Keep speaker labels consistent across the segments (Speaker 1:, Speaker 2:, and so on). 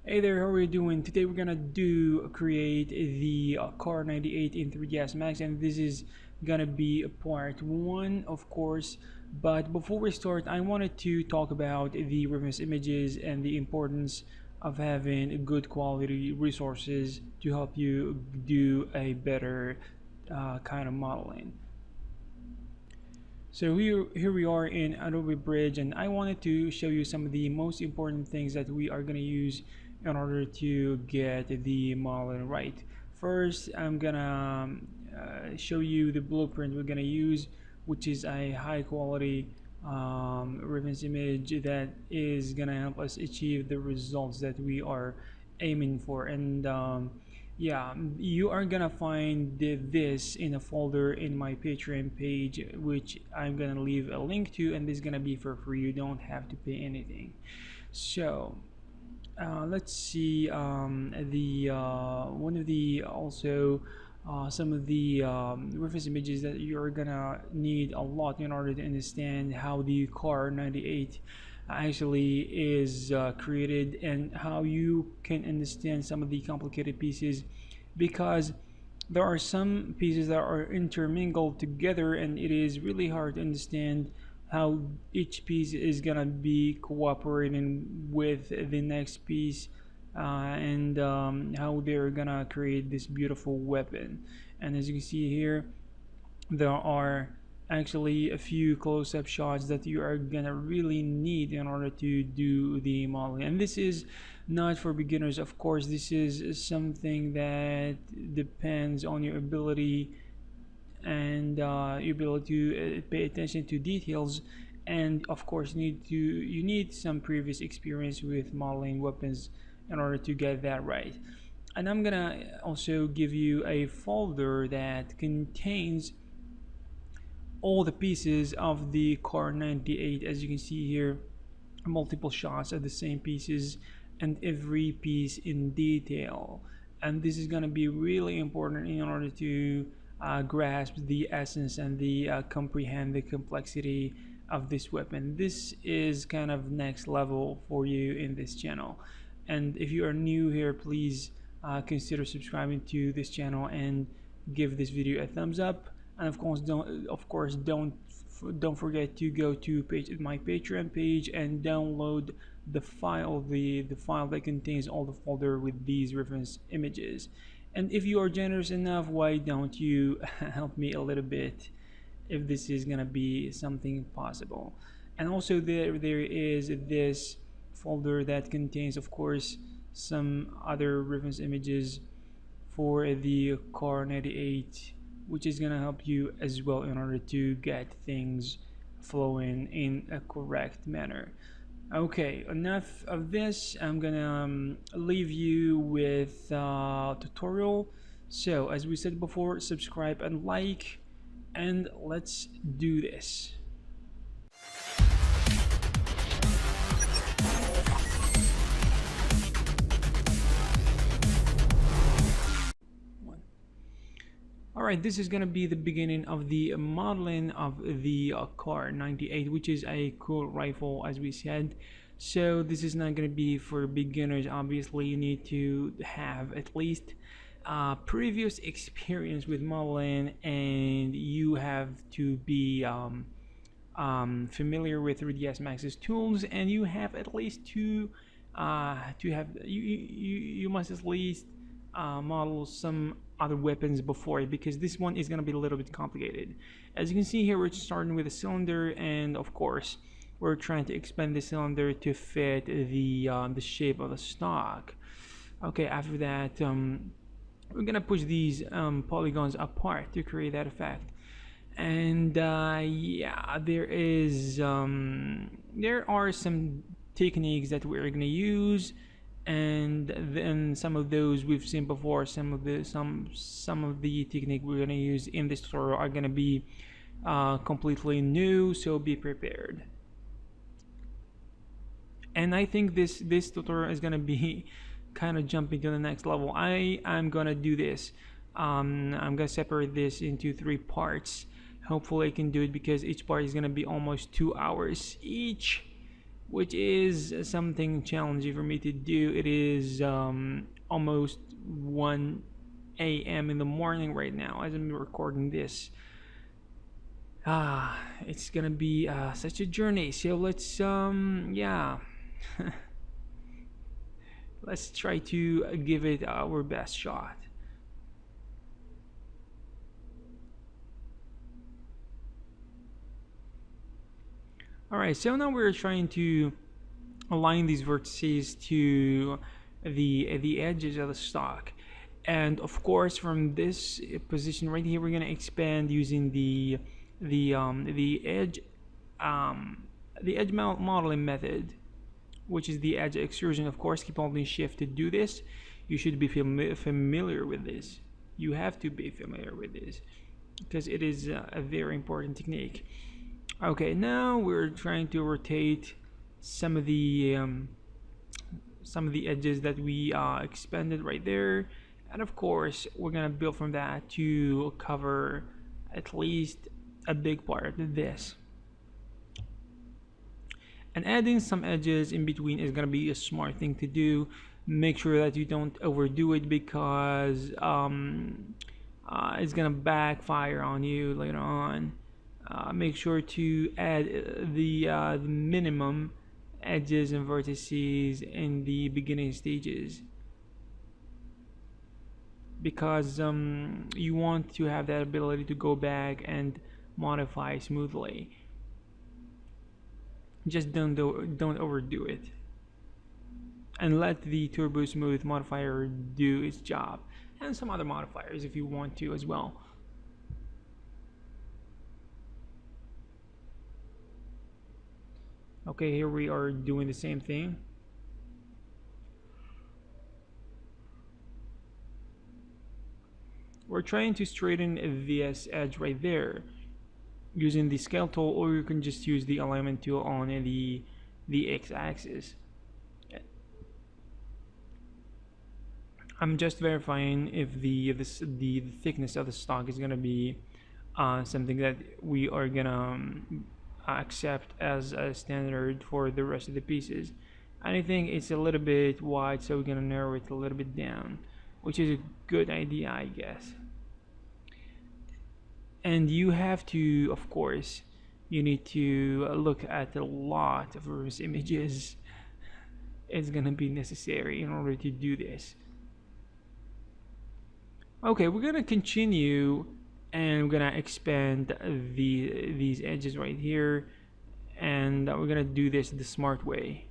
Speaker 1: Hey there, how are you doing? Today we're gonna create the Car 98 in 3ds Max, and this is gonna be part one, of course. But before we start, I wanted to talk about the reference images and the importance of having good quality resources to help you do a better kind of modeling. So here we are in Adobe Bridge, and I wanted to show you some of the most important things that we are going to use in order to get the model right. First, I'm gonna show you the blueprint we're gonna use, which is a high quality reference image that is gonna help us achieve the results that we are aiming for. And yeah, you are gonna find this in a folder in my Patreon page, which I'm gonna leave a link to, and this is gonna be for free. You don't have to pay anything. So let's see, the one of the also some of the reference images that you're gonna need a lot in order to understand how the Car 98 actually is created, and how you can understand some of the complicated pieces, because there are some pieces that are intermingled together, and it is really hard to understand how each piece is gonna be cooperating with the next piece, and how they're gonna create this beautiful weapon. And as you can see here, there are actually a few close-up shots that you are gonna really need in order to do the modeling. And this is not for beginners, of course. This is something that depends on your ability, and your ability to pay attention to details, and of course you need some previous experience with modeling weapons in order to get that right. And I'm gonna also give you a folder that contains all the pieces of the Car 98. As you can see here, multiple shots of the same pieces, and every piece in detail. And this is going to be really important in order to grasp the essence and comprehend the complexity of this weapon. This is kind of next level for you in this channel. And if you are new here, please consider subscribing to this channel and give this video a thumbs up. And don't forget to go to my Patreon page and download the file that contains all the folder with these reference images. And if you are generous enough, why don't you help me a little bit if this is gonna be something possible. And also there is this folder that contains, of course, some other reference images for the Car 98, which is gonna help you as well in order to get things flowing in a correct manner. Okay, enough of this. I'm gonna leave you with tutorial. So as we said before, subscribe and like, and let's do this. Alright, this is gonna be the beginning of the modeling of the Car 98, which is a cool rifle, as we said. So this is not gonna be for beginners. Obviously you need to have at least previous experience with modeling, and you have to be familiar with 3ds Max's tools, and you have at least you must at least model some other weapons before, because this one is going to be a little bit complicated. As you can see here, we're starting with a cylinder, and of course we're trying to expand the cylinder to fit the shape of the stock. Okay, after that we're gonna push these polygons apart to create that effect. And yeah, there are some techniques that we're gonna use, and then some of those we've seen before. Some of the technique we're gonna use in this tutorial are gonna be completely new, so be prepared. And I think this tutorial is gonna be kind of jumping to the next level. I'm gonna do this. I'm gonna separate this into 3 parts. Hopefully I can do it, because each part is gonna be almost 2 hours each. which is something challenging for me to do. It is almost 1 a.m. in the morning right now as I'm recording this. It's gonna be such a journey. So let's yeah, let's try to give it our best shot. All right, so now we're trying to align these vertices to the edges of the stock, and of course from this position right here we're going to expand using the edge modeling method, which is the edge extrusion. Of course, keep holding shift to do this. You should be familiar with this. You have to be familiar with this because it is a very important technique. Okay, now we're trying to rotate some of the edges that we expanded right there, and of course we're gonna build from that to cover at least a big part of this. And adding some edges in between is gonna be a smart thing to do. Make sure that you don't overdo it because it's gonna backfire on you later on. Make sure to add the minimum edges and vertices in the beginning stages because you want to have that ability to go back and modify smoothly. Just don't overdo it, and let the Turbo Smooth modifier do its job, and some other modifiers if you want to as well. Okay, here we are doing the same thing. We're trying to straighten this edge right there using the scale tool, or you can just use the alignment tool on the x-axis. I'm just verifying if the thickness of the stock is gonna be something that we are gonna accept as a standard for the rest of the pieces. And I think it's a little bit wide, so we're gonna narrow it a little bit down, which is a good idea, I guess. And you have to, of course, you need to look at a lot of reverse images. It's gonna be necessary in order to do this. Okay, we're gonna continue and we're gonna expand these edges right here, and we're gonna do this the smart way.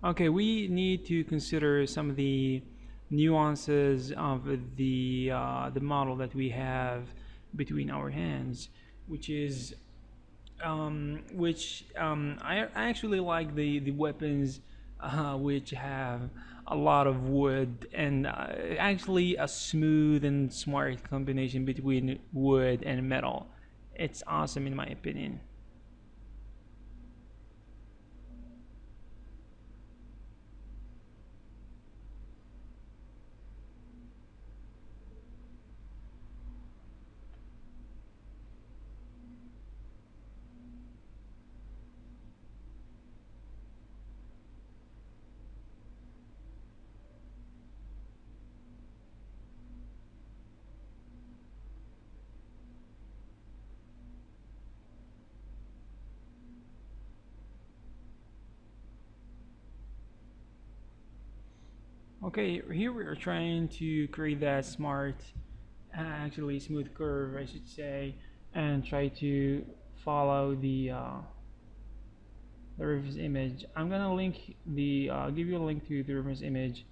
Speaker 1: Okay, we need to consider some of the nuances of the model that we have between our hands, which is I actually like the weapons which have a lot of wood and actually a smooth and smart combination between wood and metal. It's awesome in my opinion. Okay, here we are trying to create that smart, actually smooth curve, I should say, and try to follow the reference image. I'm gonna link give you a link to the reference image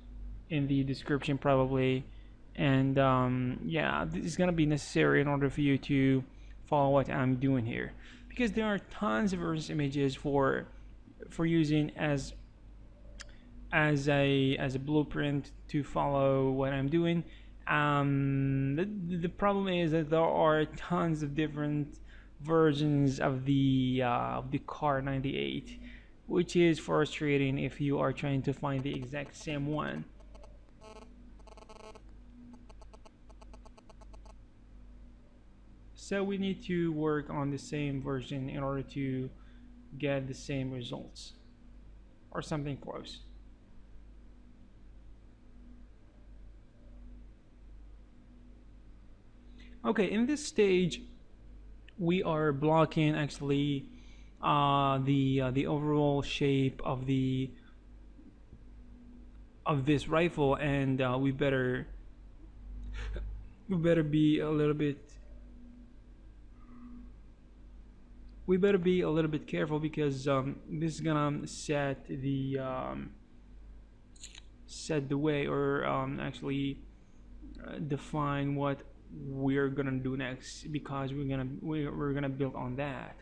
Speaker 1: in the description probably, and yeah, this is gonna be necessary in order for you to follow what I'm doing here, because there are tons of reference images for using as a blueprint to follow what I'm doing. The problem is that there are tons of different versions of the Car 98, which is frustrating if you are trying to find the exact same one. So we need to work on the same version in order to get the same results or something close. Okay, in this stage, we are blocking actually the overall shape of this rifle, and we better be a little bit careful because this is gonna set the way, or actually define what we're gonna do next, because we're gonna build on that.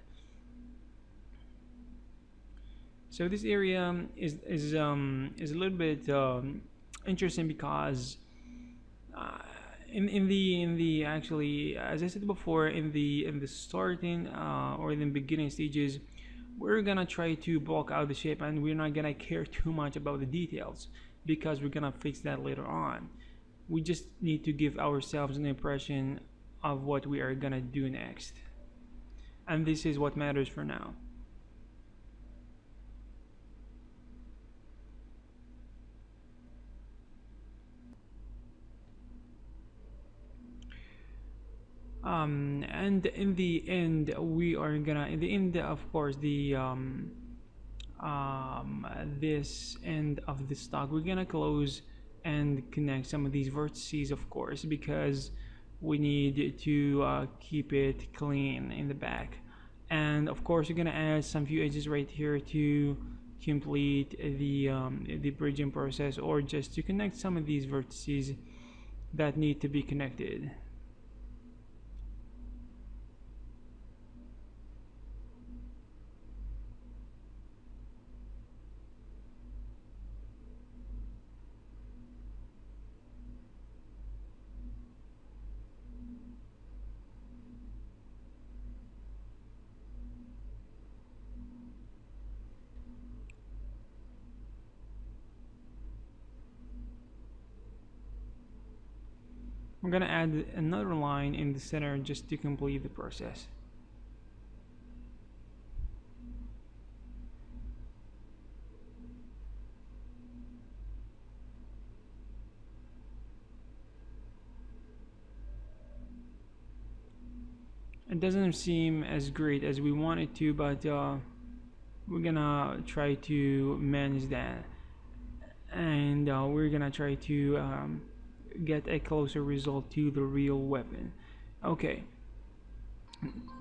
Speaker 1: So this area is a little bit interesting because in the actually, as I said before, in the starting or in the beginning stages, we're gonna try to bulk out the shape, and we're not gonna care too much about the details because we're gonna fix that later on. We just need to give ourselves an impression of what we are gonna do next, and this is what matters for now. And in the end, we are gonna, in the end, of course, the this end of the stock, we're gonna close and connect some of these vertices, of course, because we need to keep it clean in the back. And of course, we're gonna add some few edges right here to complete the bridging process, or just to connect some of these vertices that need to be connected. I'm gonna add another line in the center just to complete the process. It doesn't seem as great as we want it to, but we're gonna try to manage that, and we're gonna try to get a closer result to the real weapon. Okay,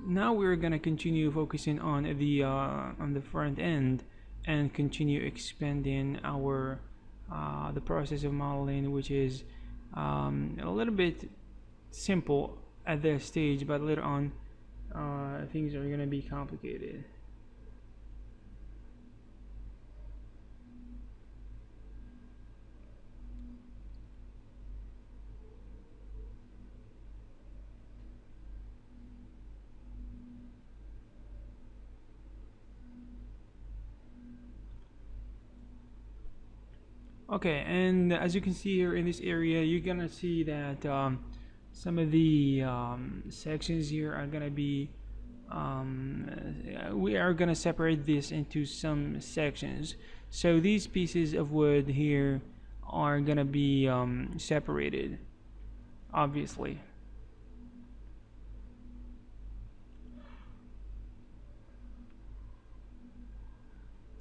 Speaker 1: now we're gonna continue focusing on the front end and continue expanding our the process of modeling, which is a little bit simple at this stage, but later on things are gonna be complicated. Okay, and as you can see here in this area, you're gonna see that some of the sections here are gonna be we are gonna separate this into some sections. So these pieces of wood here are gonna be separated, obviously.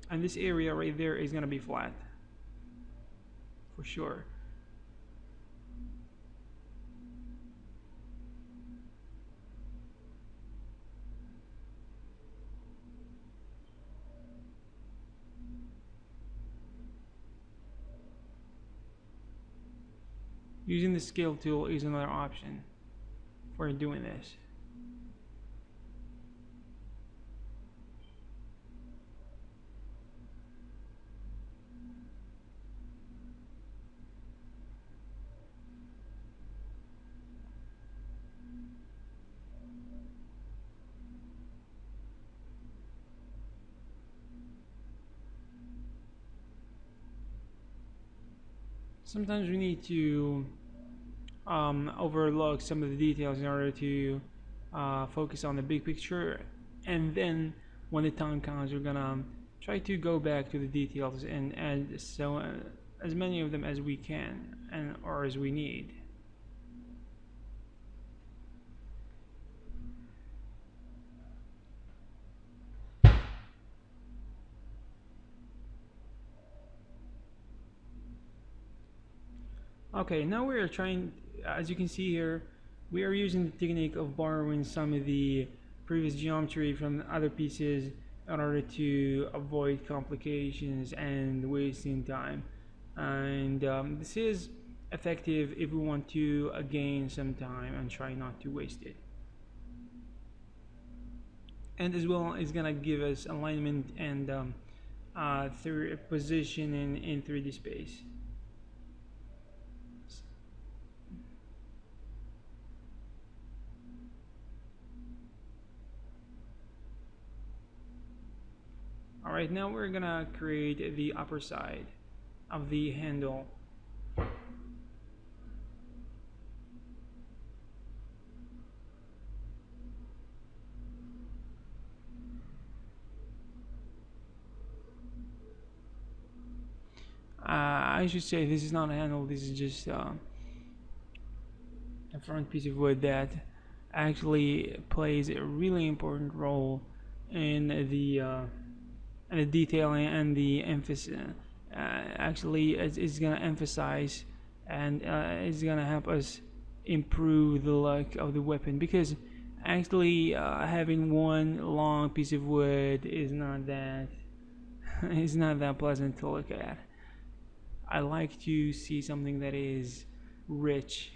Speaker 1: And this area right there is gonna be flat, for sure. Using the scale tool is another option for doing this. sometimes we need to overlook some of the details in order to focus on the big picture, and then when the time comes we're gonna try to go back to the details and add as many of them as we can and or as we need. Okay, now we are trying, as you can see here, we are using the technique of borrowing some of the previous geometry from other pieces in order to avoid complications and wasting time. And this is effective if we want to gain some time and try not to waste it. And as well, it's gonna give us alignment and through position in 3D space. Alright, now we're gonna create the upper side of the handle. I should say this is not a handle, this is just a front piece of wood that actually plays a really important role in the detailing and the emphasis. Actually, it's gonna emphasize and it's gonna help us improve the look of the weapon, because actually having one long piece of wood is not that is not that pleasant to look at. I like to see something that is rich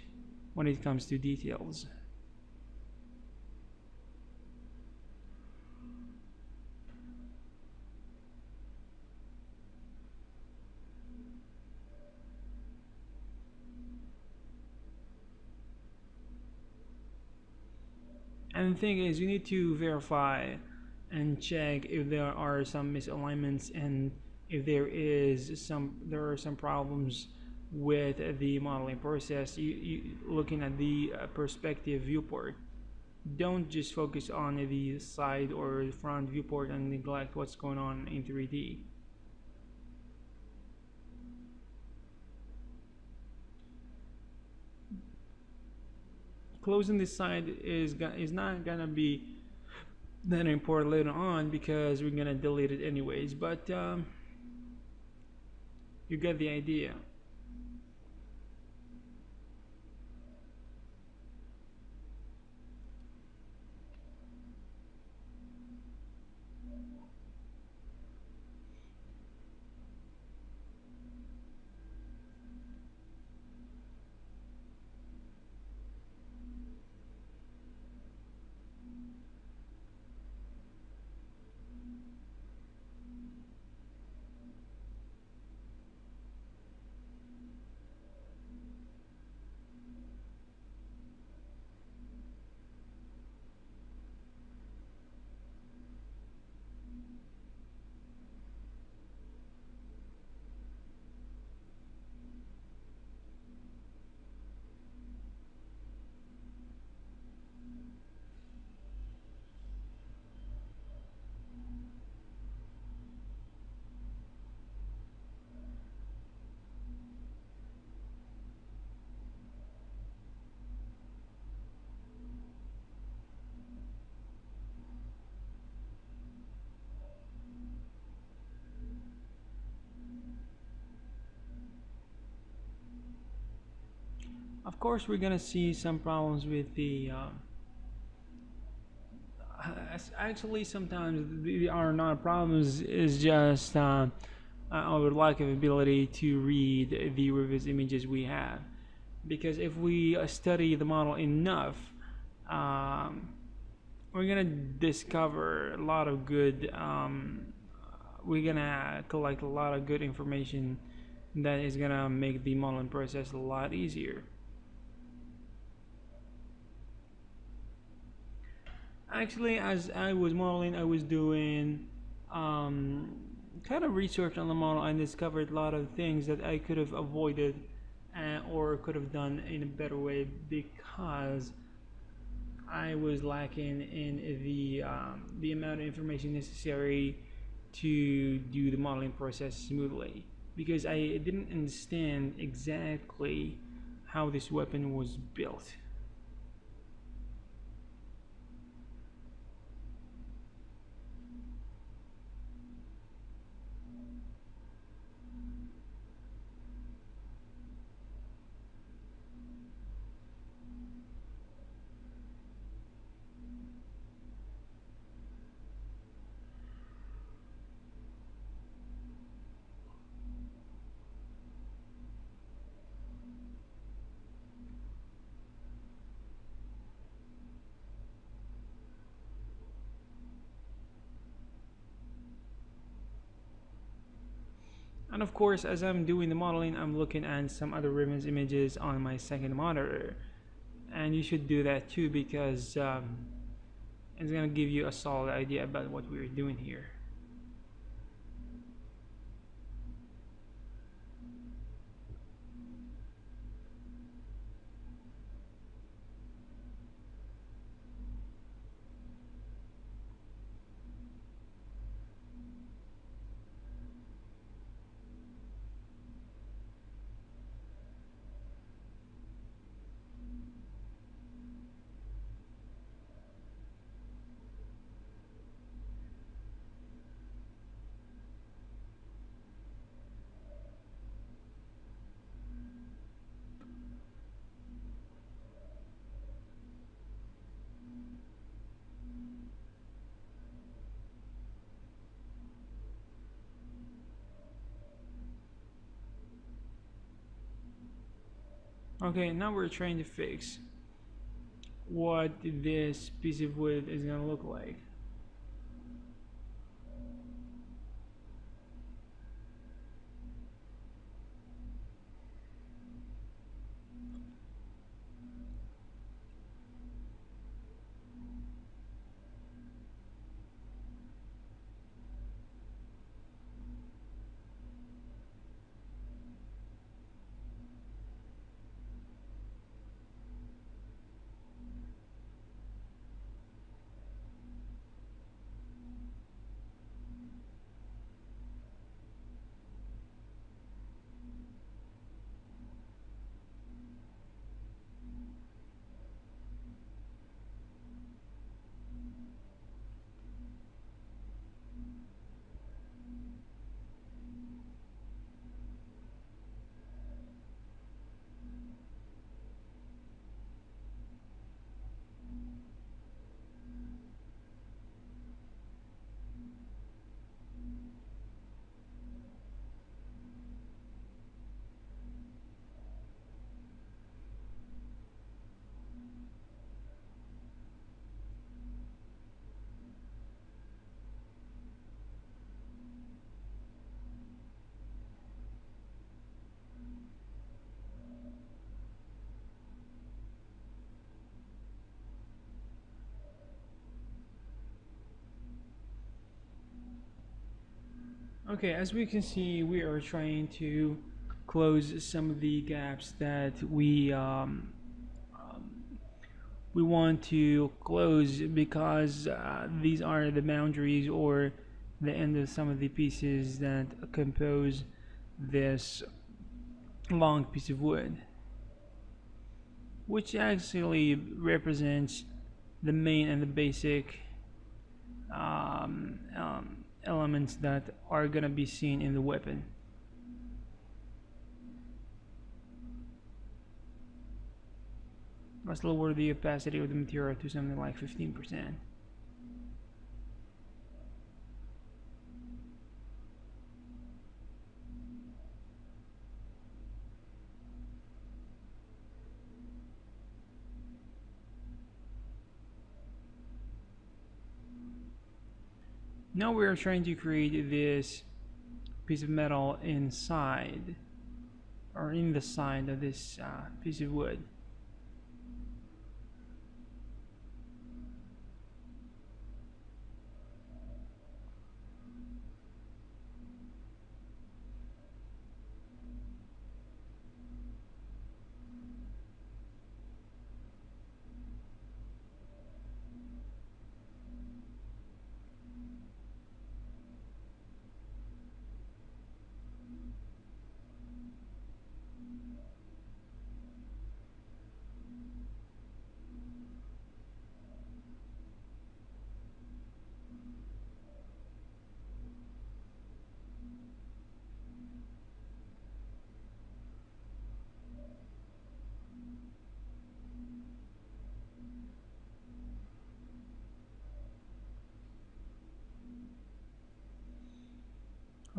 Speaker 1: when it comes to details. And the thing is, you need to verify and check if there are some misalignments and if there are some problems with the modeling process. You looking at the perspective viewport. Don't just focus on the side or the front viewport and neglect what's going on in 3D. Closing this side is not gonna be that important later on because we're gonna delete it anyways, but you get the idea. Of course, we're gonna see some problems with the. Actually, sometimes they are not problems. Is just our lack of ability to read the reverse images we have. Because if we study the model enough, we're gonna discover a lot of good. We're gonna collect a lot of good information that is gonna make the modeling process a lot easier. Actually, as I was modeling, I was doing kind of research on the model and discovered a lot of things that I could have avoided or could have done in a better way, because I was lacking in the amount of information necessary to do the modeling process smoothly, because I didn't understand exactly how this weapon was built. And of course, as I'm doing the modeling, I'm looking at some other reference images on my second monitor. And you should do that too, because it's gonna give you a solid idea about what we're doing here. Okay, now we're trying to fix what this piece of wood is gonna look like. Okay, as we can see, we are trying to close some of the gaps that we want to close, because these are the boundaries or the end of some of the pieces that compose this long piece of wood, which actually represents the main and the basic elements that are gonna be seen in the weapon. Let's lower the opacity of the material to something like 15%. Now we are trying to create this piece of metal inside, or in the side of this piece of wood.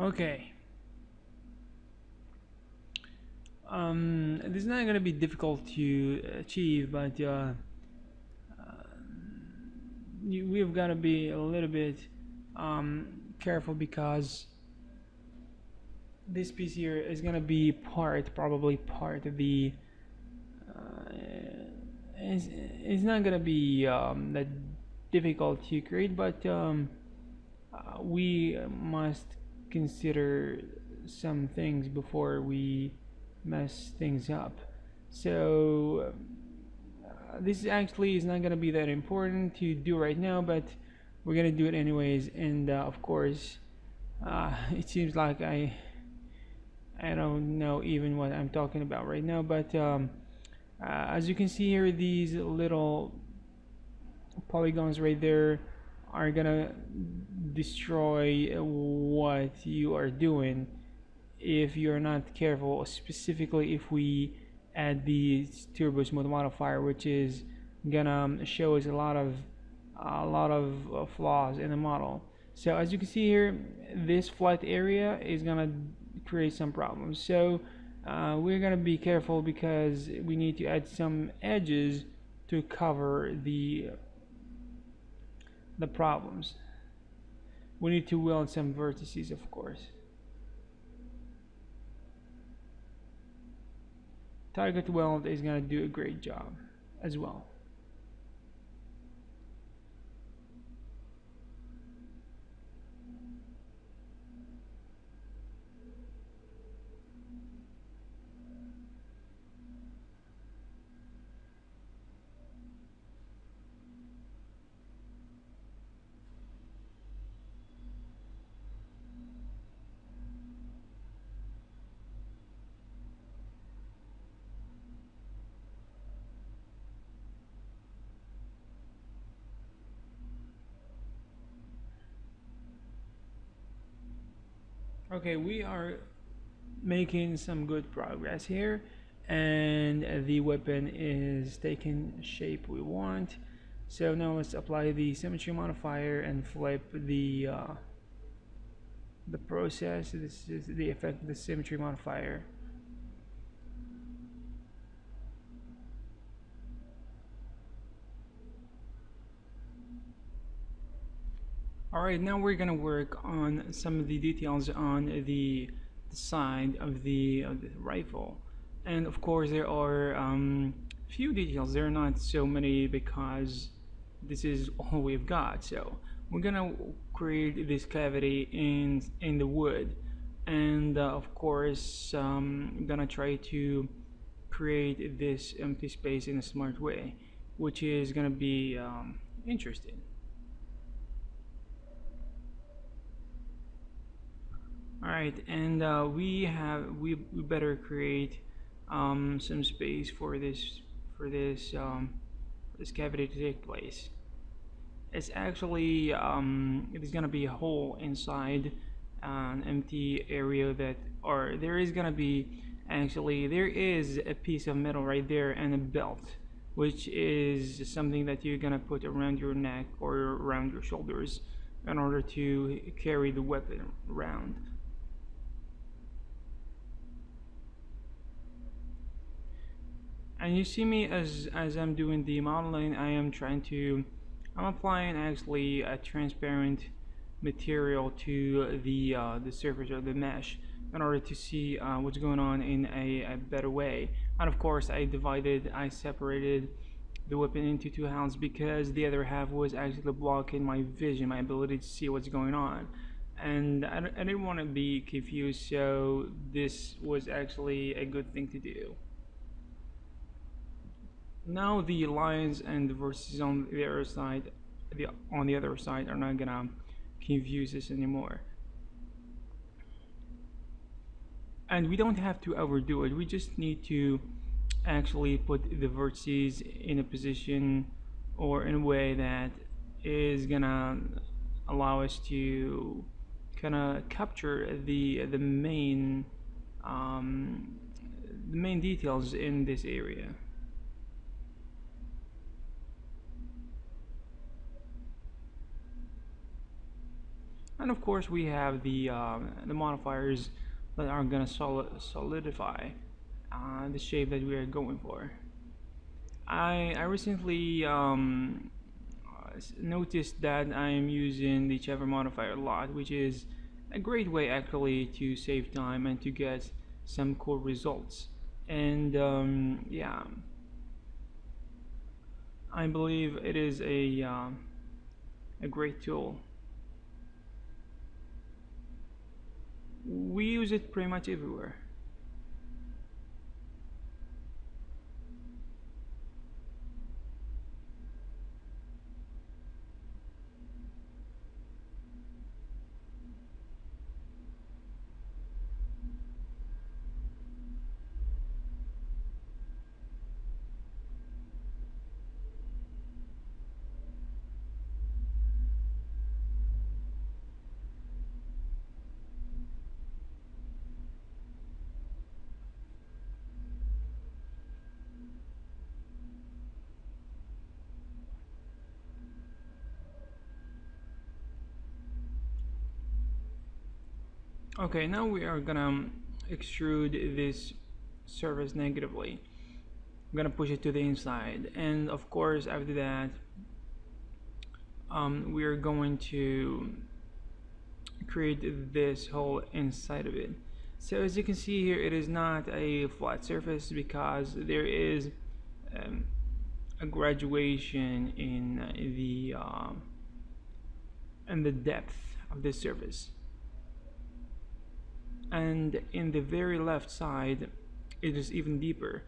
Speaker 1: Okay. This is not gonna be difficult to achieve, but we've got to be a little bit careful because this piece here is gonna be probably part of the. Uh, it's not gonna be that difficult to create, but we must consider some things before we mess things up. So this actually is not gonna be that important to do right now, but we're gonna do it anyways. And of course, it seems like I don't know even what I'm talking about right now, but as you can see here, these little polygons right there are gonna destroy what you are doing if you're not careful, specifically if we add the turbo smooth modifier, which is gonna show us a lot of flaws in the model. So as you can see here, this flat area is gonna create some problems. So we're gonna be careful because we need to add some edges to cover the problems. We need to weld some vertices, of course. Target weld is gonna do a great job as well. Okay, we are making some good progress here, and the weapon is taking shape we want. So now let's apply the symmetry modifier and flip the process. This is the effect of the symmetry modifier. Alright, now we're gonna work on some of the details on the side of the rifle. And of course there are few details. There are not so many because this is all we've got. So we're gonna create this cavity in the wood, and of course I'm gonna try to create this empty space in a smart way, which is gonna be interesting. All right, and we better create some space for this cavity to take place. It's actually it is gonna be a hole inside an empty area that, or there is gonna be, actually there is a piece of metal right there and a belt, which is something that you're gonna put around your neck or around your shoulders in order to carry the weapon around. And you see me as I'm doing the modeling, I'm applying actually a transparent material to the surface or the mesh in order to see what's going on in a better way. And of course I separated the weapon into two halves because the other half was actually blocking my vision, my ability to see what's going on. And I didn't want to be confused, so this was actually a good thing to do. Now the lines and the vertices on the other side, are not gonna confuse us anymore. And we don't have to overdo it. We just need to actually put the vertices in a position or in a way that is gonna allow us to kind of capture the main details in this area. And of course we have the modifiers that are gonna solidify the shape that we are going for. I recently noticed that I'm using the chamfer modifier a lot, which is a great way actually to save time and to get some cool results. And yeah, I believe it is a great tool. We use it pretty much everywhere. Okay, now we are gonna extrude this surface negatively. I'm gonna push it to the inside, and of course after that we are going to create this hole inside of it. So as you can see here, it is not a flat surface because there is a graduation in the depth of this surface. And in the very left side it is even deeper.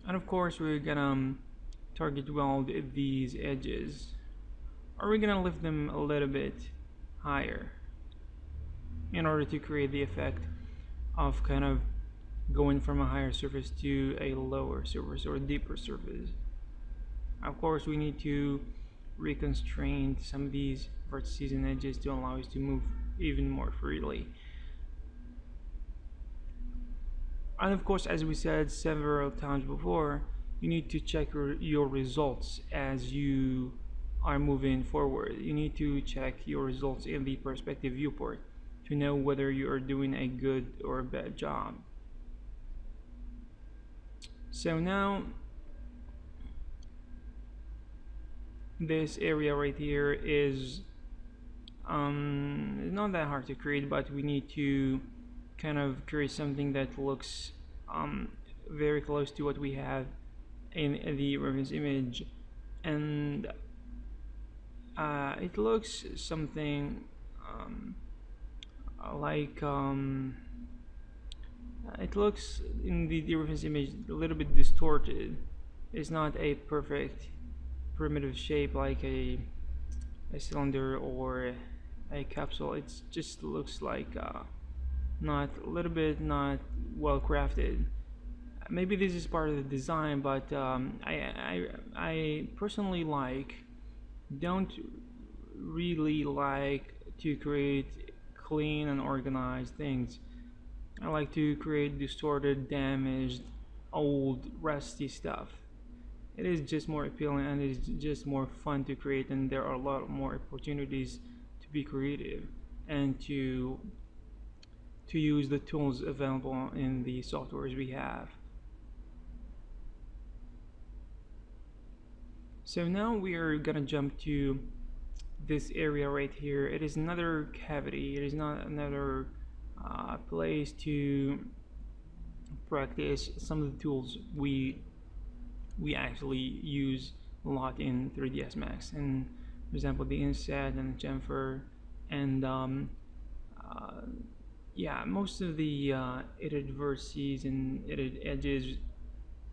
Speaker 1: And of course we're gonna target weld these edges, or we're gonna lift them a little bit higher in order to create the effect of kind of going from a higher surface to a lower surface or deeper surface. Of course we need to reconstrain some of these vertices and edges to allow us to move even more freely. And of course, as we said several times before, you need to check your results as you are moving forward. You need to check your results in the perspective viewport to know whether you are doing a good or a bad job. So now this area right here is not that hard to create, but we need to kind of create something that looks very close to what we have in the reference image, and it looks something like it looks in the reference image a little bit distorted. It's not a perfect primitive shape like a cylinder or a capsule. It just looks like not a little bit not well crafted. Maybe this is part of the design, but I personally don't really like to create clean and organized things. I like to create distorted, damaged, old, rusty stuff. It is just more appealing and it is just more fun to create, and there are a lot more opportunities to be creative and to use the tools available in the softwares we have. So now we are gonna jump to this area right here. It is another cavity. It is not another place to practice some of the tools we actually use a lot in 3ds Max, and for example the inset and the chamfer, and yeah, most of the edit vertices and edit edges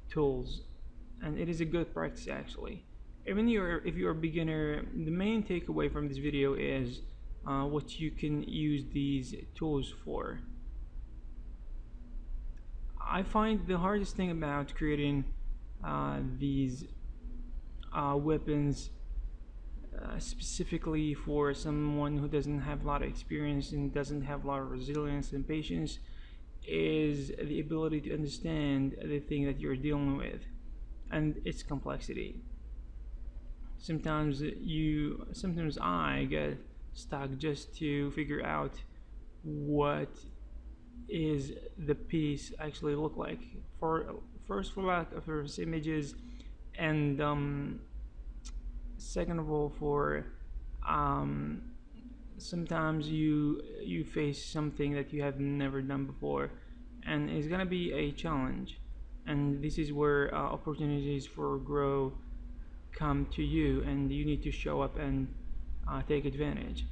Speaker 1: tools, and it is a good practice actually. Even if you're a beginner, the main takeaway from this video is what you can use these tools for. I find the hardest thing about creating these weapons specifically for someone who doesn't have a lot of experience and doesn't have a lot of resilience and patience is the ability to understand the thing that you're dealing with and its complexity. Sometimes I get stock just to figure out what is the piece actually look like. For first, for lack of first images, and second of all, for um, sometimes you face something that you have never done before, and it's gonna be a challenge, and this is where opportunities for grow come to you, and you need to show up and take advantage.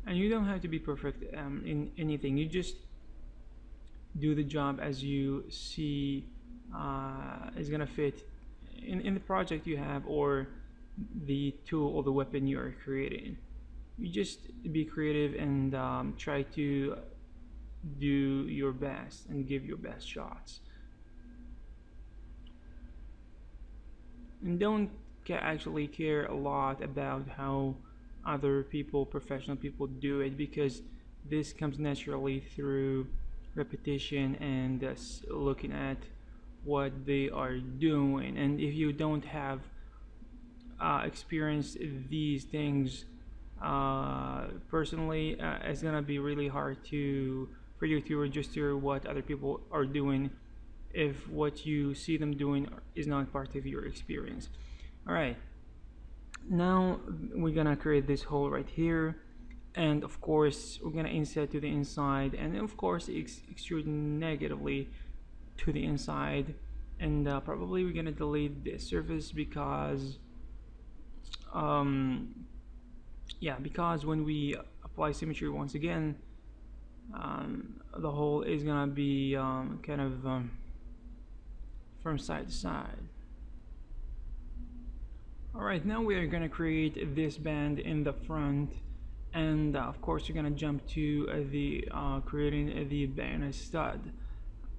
Speaker 1: And you don't have to be perfect in anything. You just do the job as you see is gonna fit in the project you have, or the tool or the weapon you are creating. You just be creative and try to do your best and give your best shots, and don't actually care a lot about how other people, professional people, do it, because this comes naturally through repetition and looking at what they are doing. And if you don't have experienced these things personally, it's gonna be really hard to for you to register what other people are doing if what you see them doing is not part of your experience. All right, now we're gonna create this hole right here, and of course we're gonna insert to the inside, and of course extrude negatively to the inside, and probably we're gonna delete this surface because um, yeah, because when we apply symmetry once again, the hole is gonna be kind of from side to side. Alright, now we are gonna create this band in the front, and of course we're gonna jump to the creating the band stud.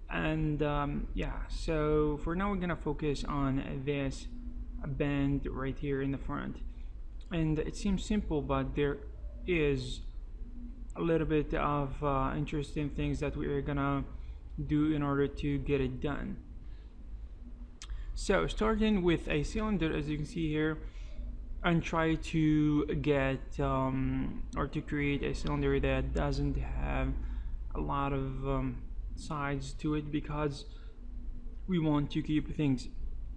Speaker 1: And yeah, so for now we're gonna focus on this band right here in the front, and it seems simple, but there is a little bit of interesting things that we are gonna do in order to get it done. So starting with a cylinder, as you can see here, and try to get or to create a cylinder that doesn't have a lot of sides to it, because we want to keep things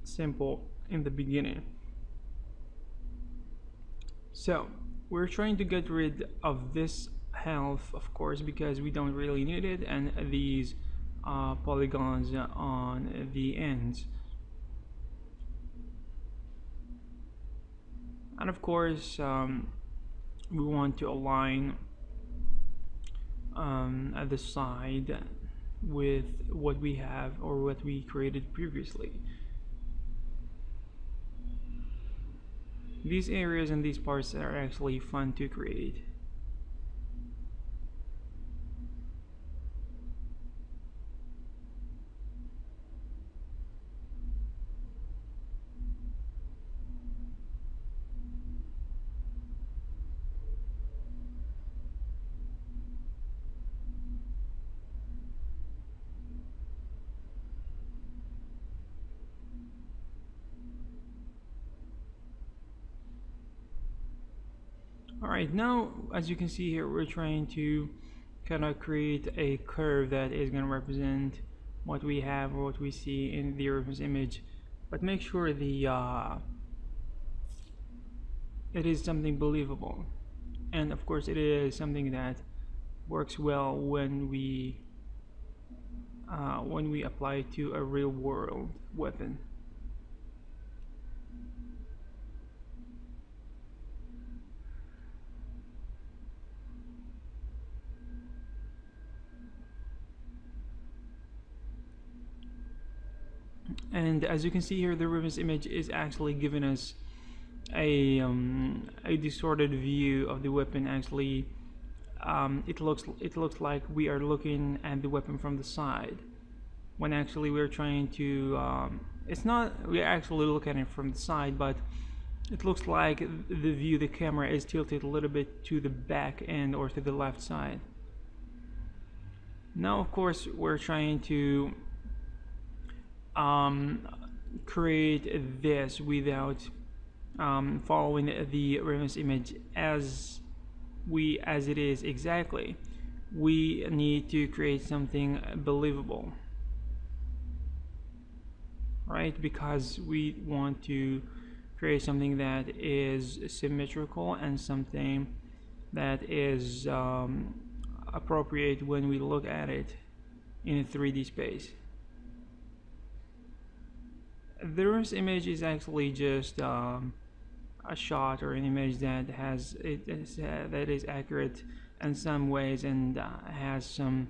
Speaker 1: simple in the beginning. So we're trying to get rid of this half, of course, because we don't really need it, and these polygons on the ends. And of course we want to align at the side with what we have or what we created previously. These areas and these parts are actually fun to create. Alright, now as you can see here, we're trying to kind of create a curve that is going to represent what we have or what we see in the reference image, but make sure the it is something believable, and of course it is something that works well when we apply it to a real world weapon. And as you can see here, the reference image is actually giving us a distorted view of the weapon. Actually, it looks like we are looking at the weapon from the side, when actually we're trying to it's not, we're actually looking at it from the side, but it looks like the camera is tilted a little bit to the back end or to the left side. Now of course we're trying to um, create this without following the reference image as it is exactly. We need to create something believable, right? Because we want to create something that is symmetrical and something that is appropriate when we look at it in a 3D space. The reference image is actually just a shot or an image that that is accurate in some ways and has some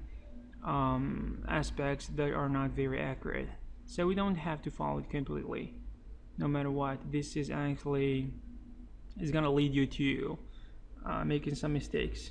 Speaker 1: aspects that are not very accurate. So we don't have to follow it completely. No matter what, this is actually is gonna lead you to making some mistakes.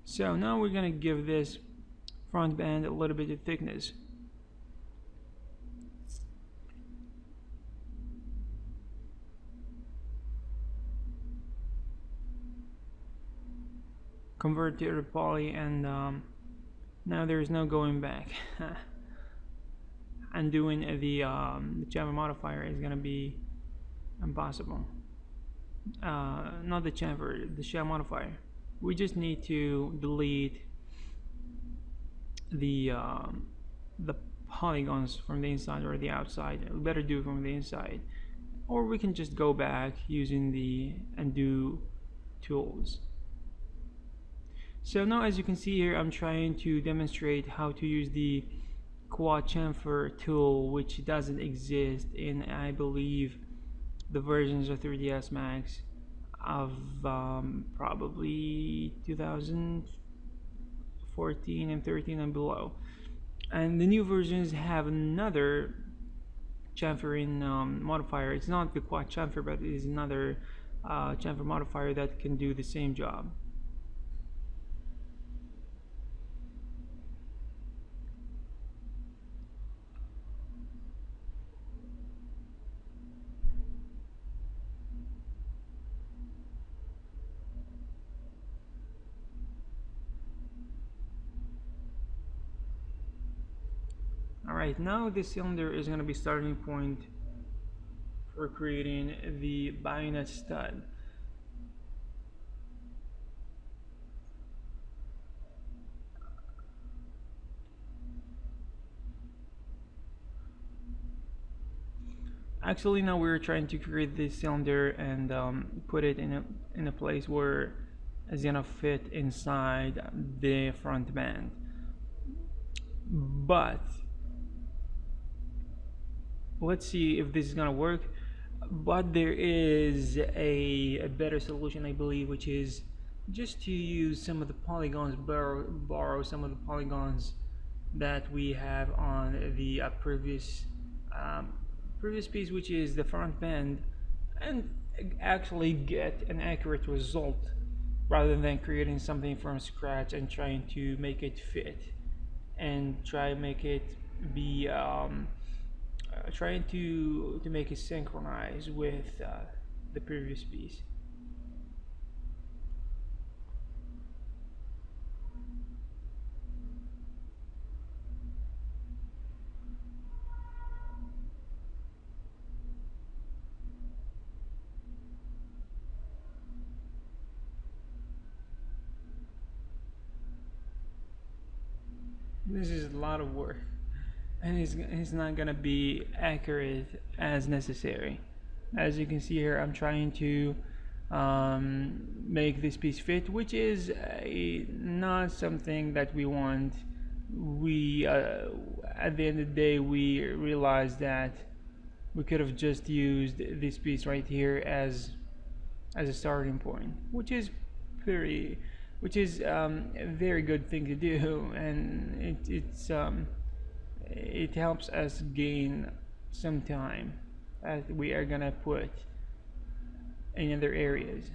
Speaker 1: So now we're gonna give this front band a little bit of thickness. Convert to poly, and now there is no going back. Undoing the chamfer modifier is gonna be impossible. Not the chamfer, the shell modifier. We just need to delete the polygons from the inside or the outside. We better do it from the inside, or we can just go back using the undo tools. So now, as you can see here, I'm trying to demonstrate how to use the quad chamfer tool, which doesn't exist in, I believe, the versions of 3ds Max of probably 2014 and 13 and below. And the new versions have another chamfering modifier. It's not the quad chamfer, but it is another chamfer modifier that can do the same job. Alright, now this cylinder is going to be starting point for creating the bayonet stud. Actually, now we're trying to create this cylinder and put it in a place where it's gonna fit inside the front band. But let's see if this is gonna work. But there is a better solution, I believe, which is just to use some of the polygons, borrow some of the polygons that we have on the previous piece, which is the front band, and actually get an accurate result rather than creating something from scratch and trying to make it fit and try make it be trying to make it synchronize with the previous piece. This is a lot of work, and it's not gonna be accurate as necessary. As you can see here, I'm trying to make this piece fit, which is not something that we want. We at the end of the day, we realized that we could have just used this piece right here as a starting point, which is a very good thing to do, and it's it helps us gain some time that we are gonna put in other areas.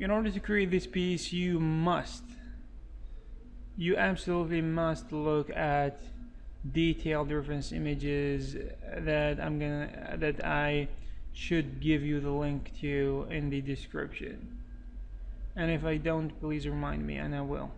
Speaker 1: In order to create this piece, you absolutely must look at detailed reference images that I should give you the link to in the description. And if I don't, please remind me and I will.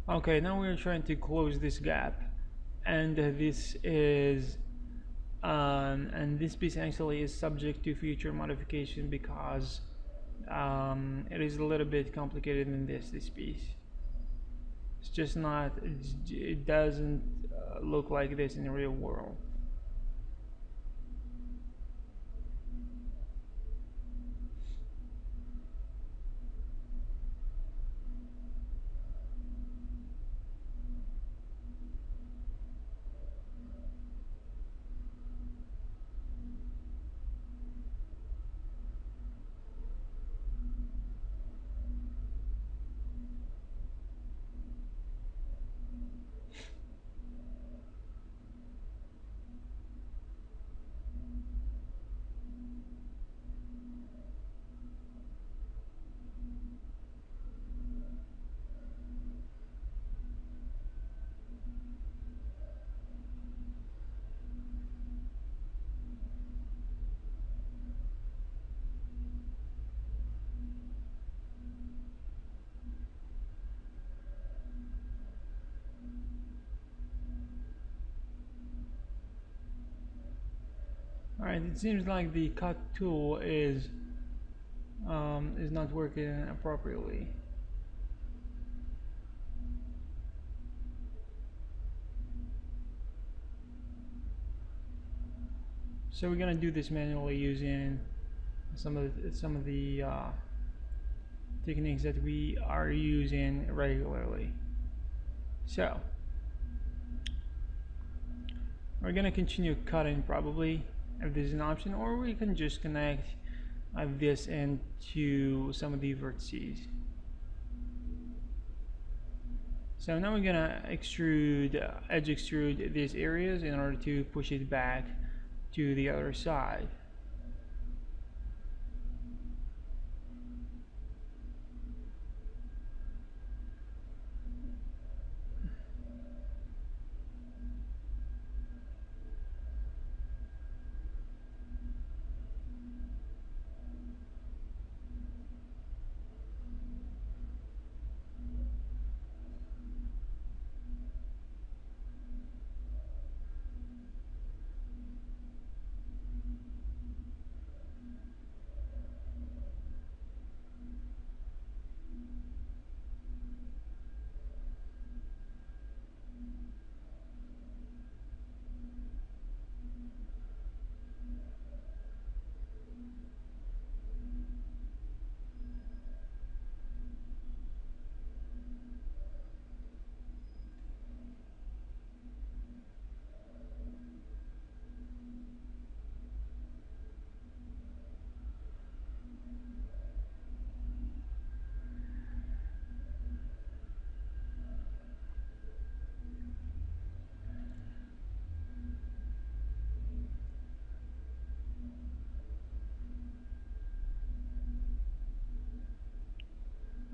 Speaker 1: Okay, now we're trying to close this gap, and this piece actually is subject to future modification because it is a little bit complicated than this piece. It's just not. It doesn't look like this in the real world. Alright, it seems like the cut tool is not working appropriately. So we're gonna do this manually using some of the techniques that we are using regularly. So we're gonna continue cutting probably if this is an option, or we can just connect this end to some of the vertices. So now we're gonna edge extrude these areas in order to push it back to the other side.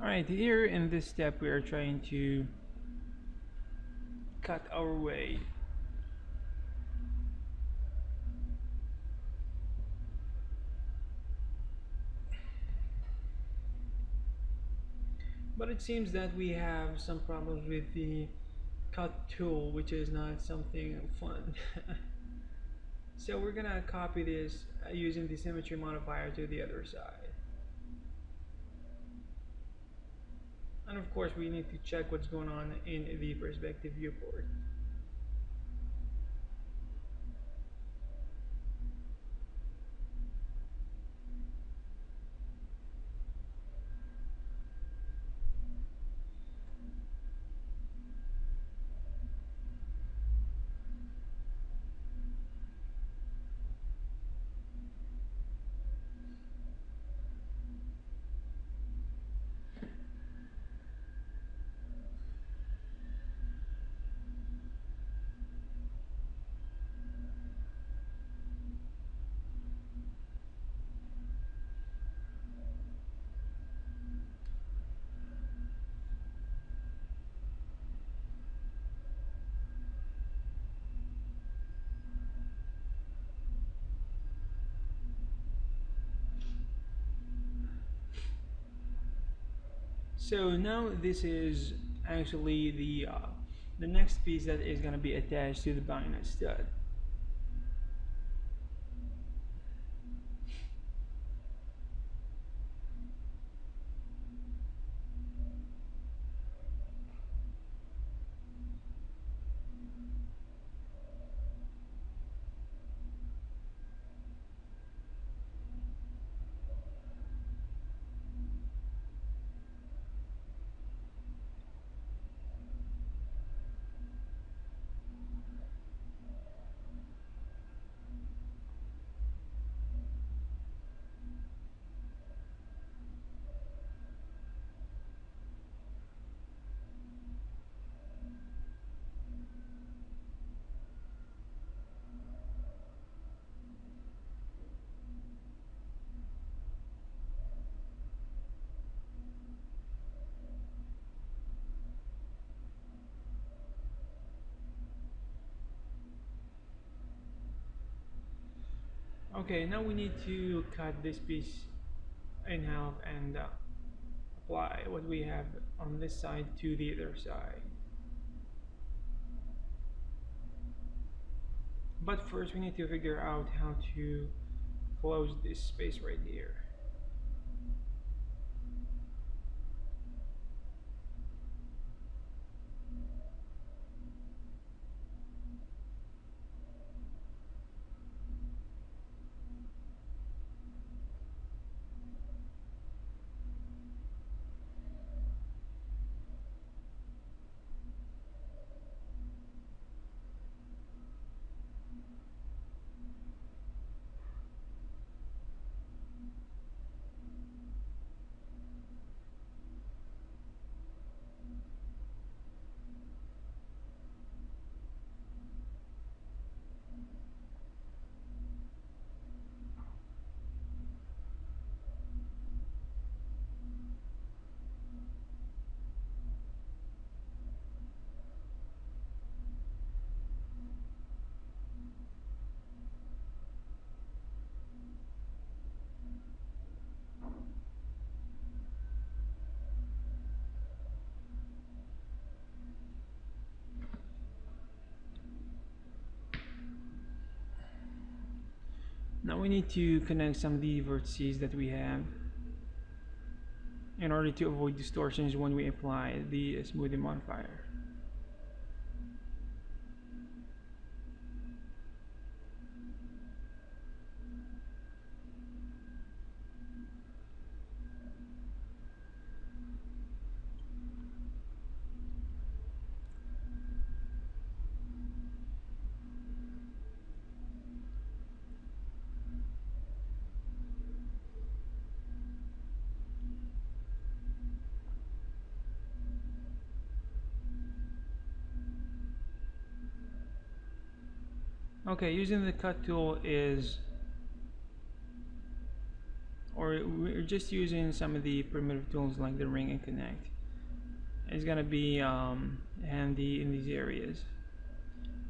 Speaker 1: Alright, here in this step we are trying to cut our way. But it seems that we have some problems with the cut tool, which is not something fun. So we're gonna copy this using the symmetry modifier to the other side. And of course we need to check what's going on in the perspective viewport. So now this is actually the next piece that is going to be attached to the bayonet stud. Okay, now we need to cut this piece in half and apply what we have on this side to the other side. But first we need to figure out how to close this space right here. Now we need to connect some of the vertices that we have in order to avoid distortions when we apply the smoothing modifier. Okay, using the cut tool is, or we're just using some of the primitive tools like the ring and connect. It's gonna be handy in these areas.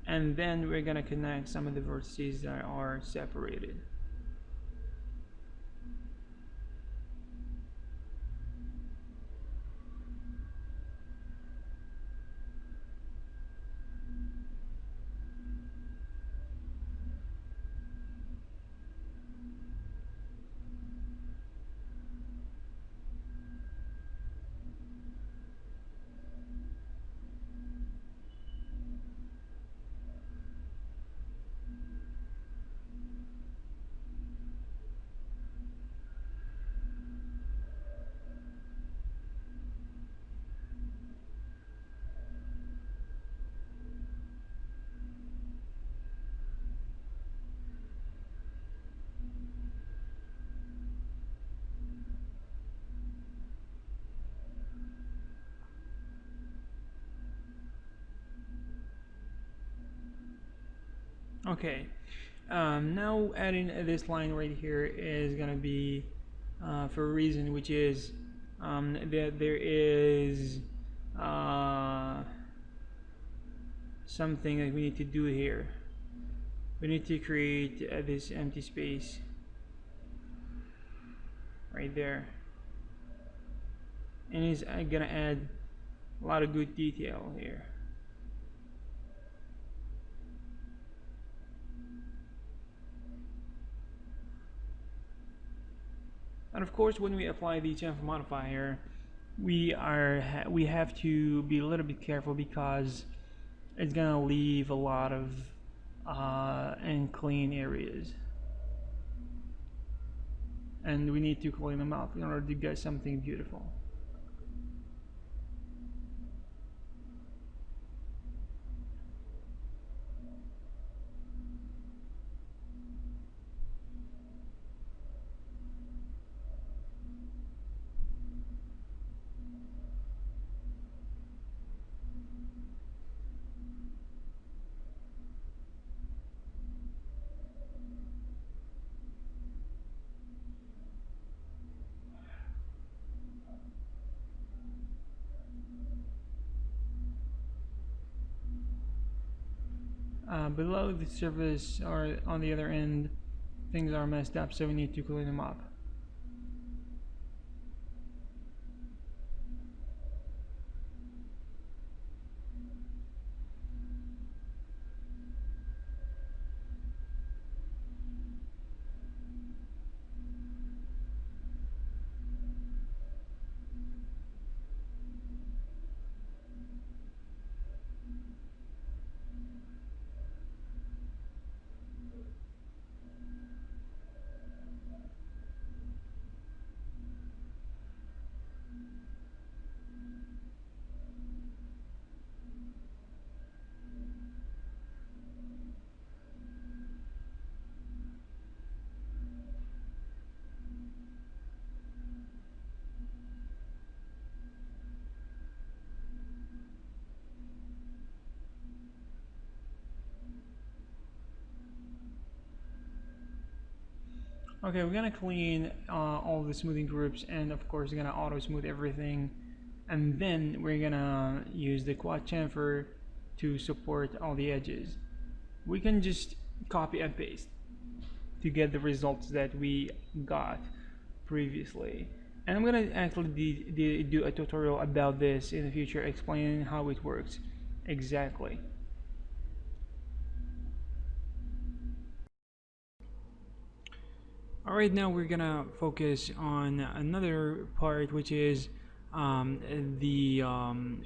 Speaker 1: And then we're gonna connect some of the vertices that are separated. Okay, now adding this line right here is gonna be for a reason, which is that there is uh, something that we need to do here. We need to create this empty space right there, and it's gonna add a lot of good detail here. And of course, when we apply the chamfer modifier, we have to be a little bit careful because it's gonna leave a lot of unclean areas, and we need to clean them up in order to get something beautiful. Below the surface or on the other end, things are messed up, so we need to clean them up. Okay, we're gonna clean all the smoothing groups, and of course we're gonna auto smooth everything, and then we're gonna use the quad chamfer to support all the edges. We can just copy and paste to get the results that we got previously, and I'm gonna actually do a tutorial about this in the future, explaining how it works exactly. Alright, now we're gonna focus on another part, which is the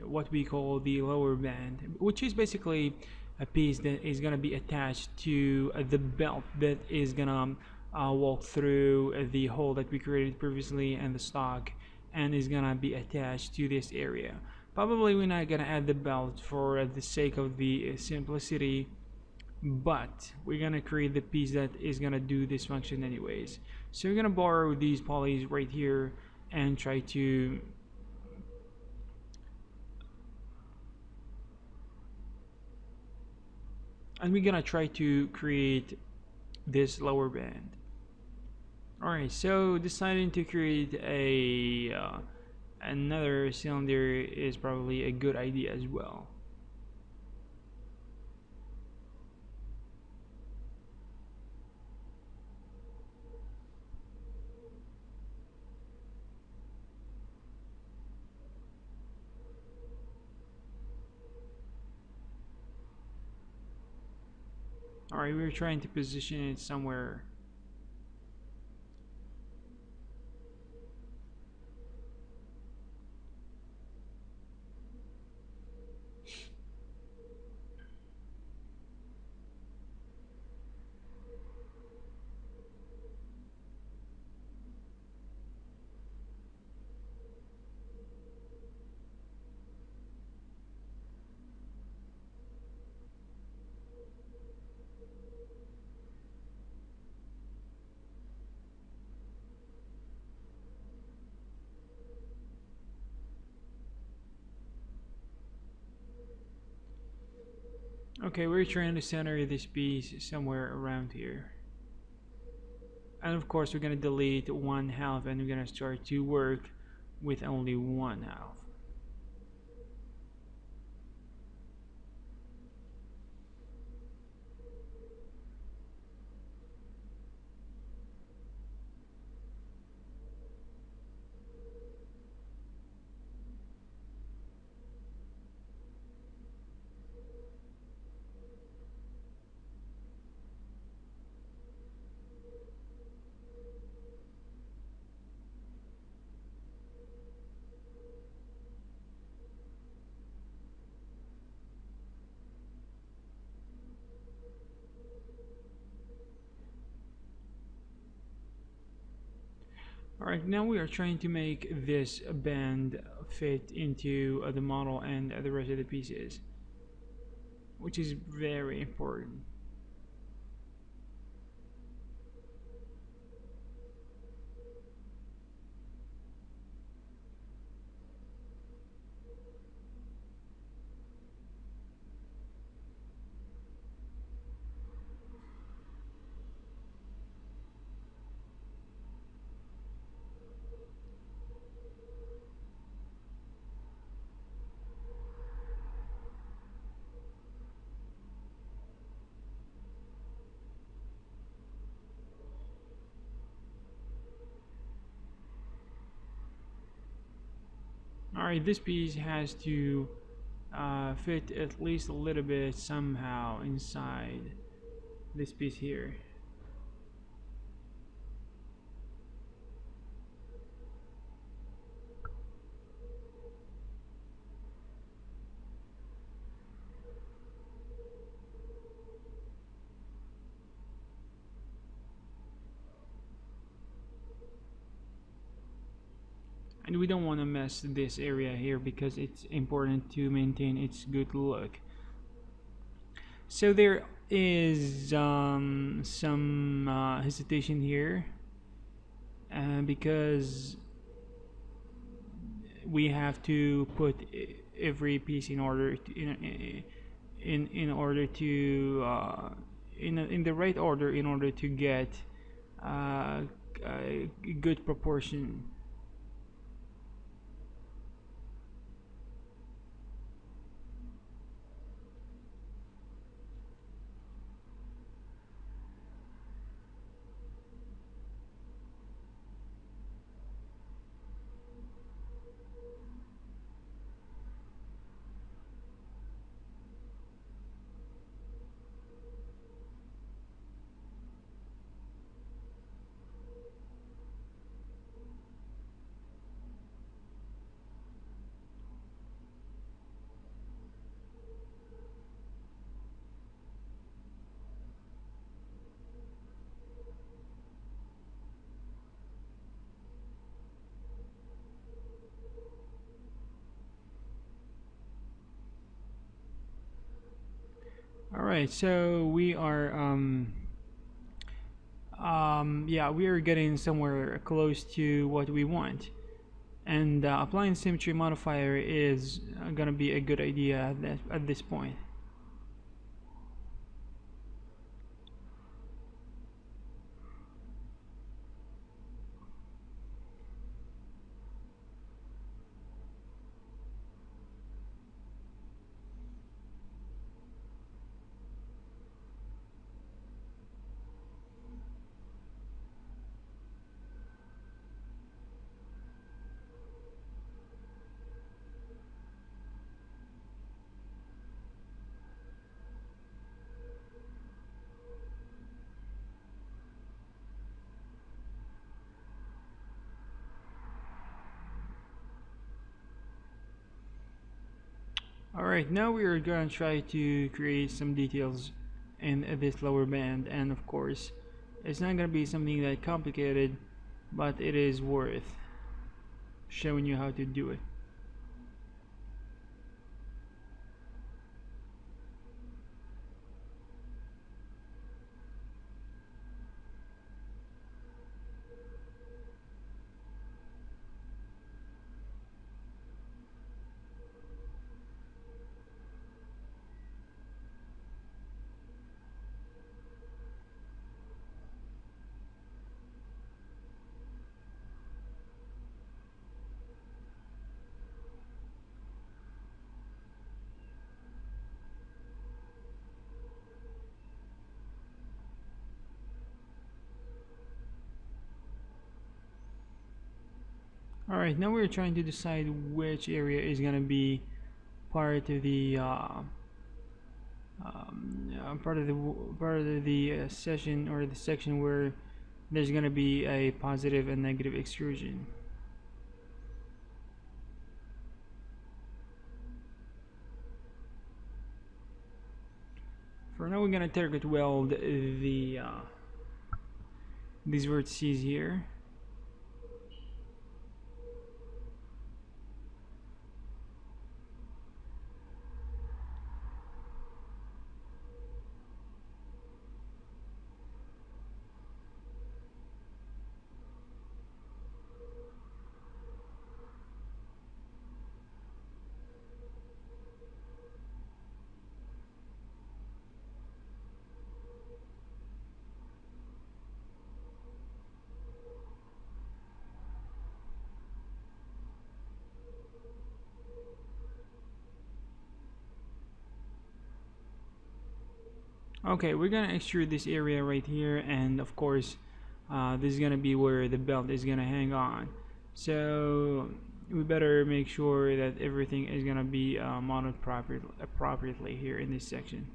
Speaker 1: what we call the lower band, which is basically a piece that is gonna be attached to the belt that is gonna walk through the hole that we created previously and the stock, and is gonna be attached to this area. Probably we're not gonna add the belt for the sake of the simplicity, but we're gonna create the piece that is gonna do this function anyways. So we're gonna borrow these polys right here and try to we're gonna try to create this lower band. Alright, so deciding to create a another cylinder is probably a good idea as well. Alright, we're trying to position it somewhere. Okay, we're trying to center this piece somewhere around here. And of course, we're gonna delete one half and we're gonna start to work with only one half. Alright, now we are trying to make this band fit into the model and the rest of the pieces, which is very important. Alright, this piece has to fit at least a little bit somehow inside this piece here. And we don't want to mess this area here because it's important to maintain its good look. So there is some hesitation here because we have to put every piece in order to, in order to in the right order in order to get a good proportion. All right, so we are yeah, we are getting somewhere close to what we want, and applying symmetry modifier is gonna be a good idea at this point. Alright, now we are going to try to create some details in this lower band, and of course it's not going to be something that complicated, but it is worth showing you how to do it. Alright, now we're trying to decide which area is gonna be part of the session or the section where there's gonna be a positive and negative extrusion. For now, we're gonna target weld these vertices here. Okay, we're gonna extrude this area right here, and of course this is gonna be where the belt is gonna hang on, so we better make sure that everything is gonna be mounted appropriately here in this section.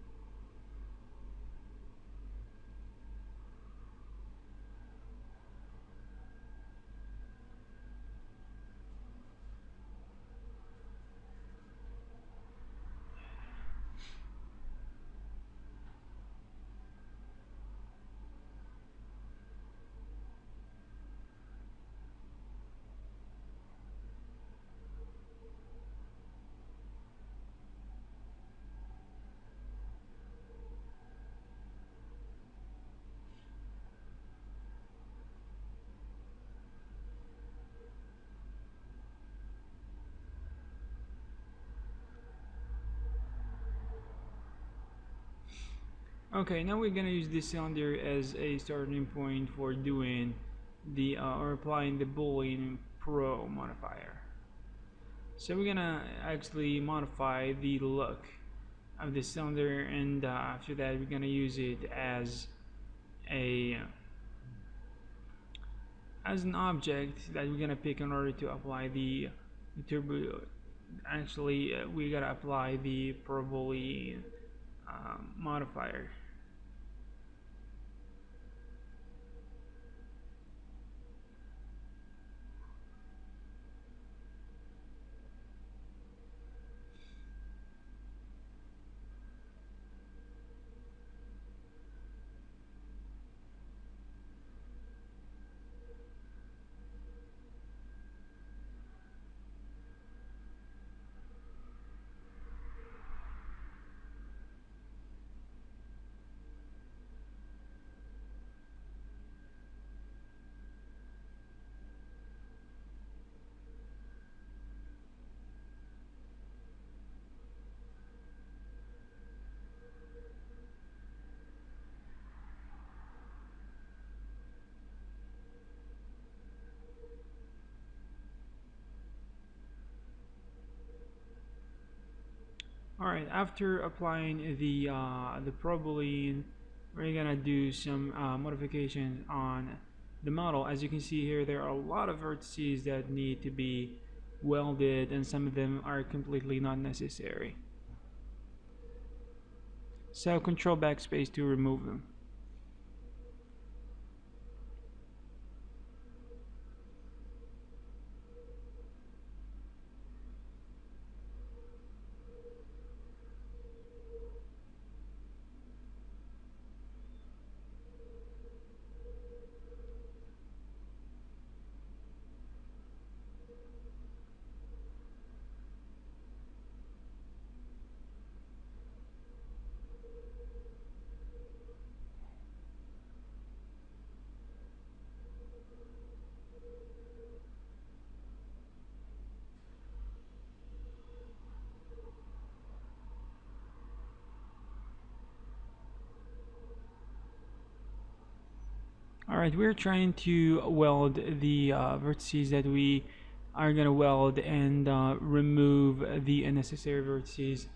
Speaker 1: Okay, now we're gonna use this cylinder as a starting point for doing the or applying the Boolean Pro modifier. So we're gonna actually modify the look of the cylinder, and after that we're gonna use it as an object that we're gonna pick in order to apply the turbo. Actually, we gotta apply the Pro Boolean modifier. Alright, after applying the Pro Boolean, we're gonna do some modifications on the model. As you can see here, there are a lot of vertices that need to be welded, and some of them are completely not necessary. So control backspace to remove them. Alright, we're trying to weld the vertices that we are gonna weld, and remove the unnecessary vertices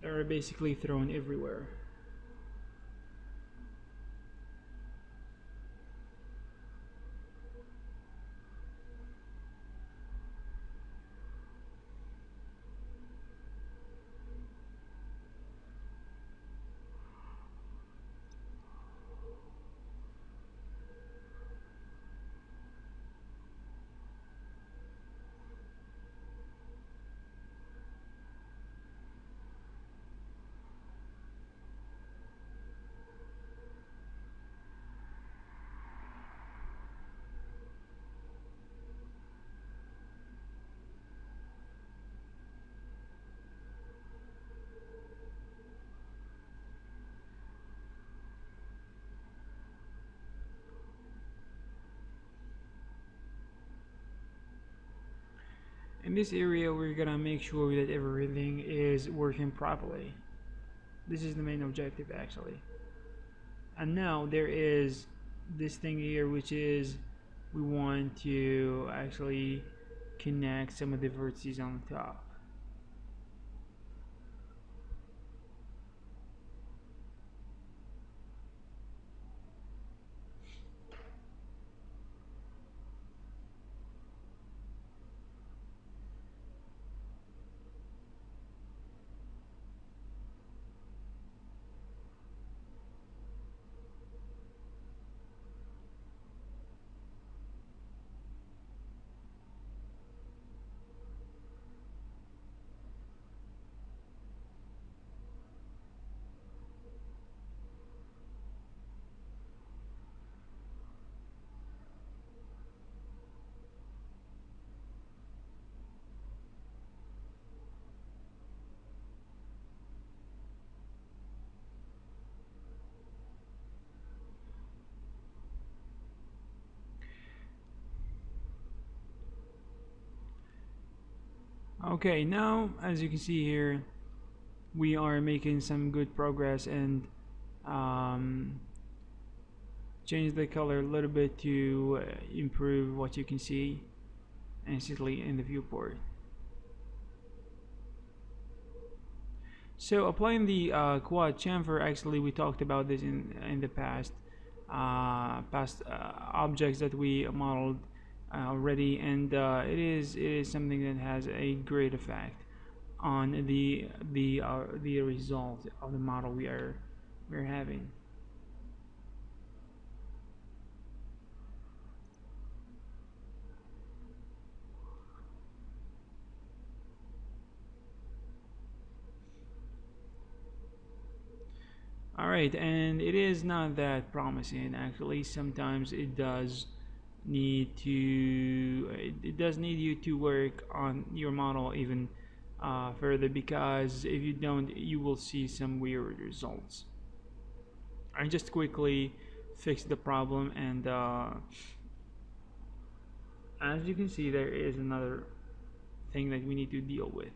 Speaker 1: that are basically thrown everywhere. In this area, we're gonna make sure that everything is working properly. This is the main objective actually. And now there is this thing here, which is we want to actually connect some of the vertices on the top. Okay, now as you can see here, we are making some good progress and um, change the color a little bit to improve what you can see instantly in the viewport. So applying the quad chamfer, actually we talked about this in the past objects that we modeled already, and it is something that has a great effect on the result of the model we're having. Alright, and it is not that promising actually. Sometimes it does need it does need you to work on your model even further, because if you don't, you will see some weird results. I just quickly fixed the problem, and as you can see, there is another thing that we need to deal with.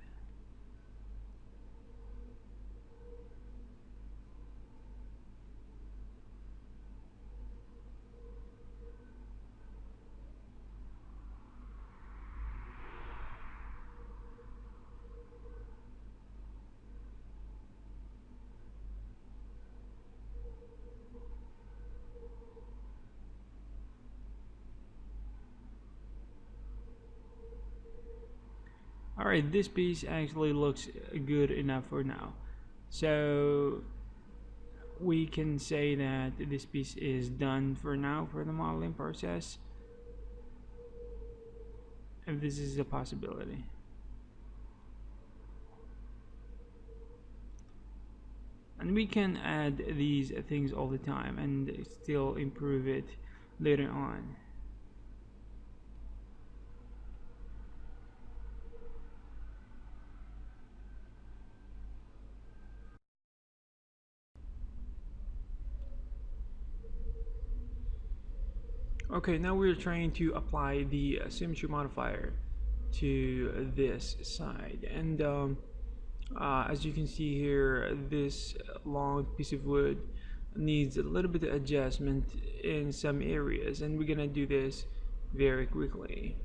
Speaker 1: Alright, this piece actually looks good enough for now. So we can say that this piece is done for now for the modeling process, if this is a possibility. And we can add these things all the time and still improve it later on. Okay, now we're trying to apply the symmetry modifier to this side, and as you can see here, this long piece of wood needs a little bit of adjustment in some areas, and we're gonna do this very quickly.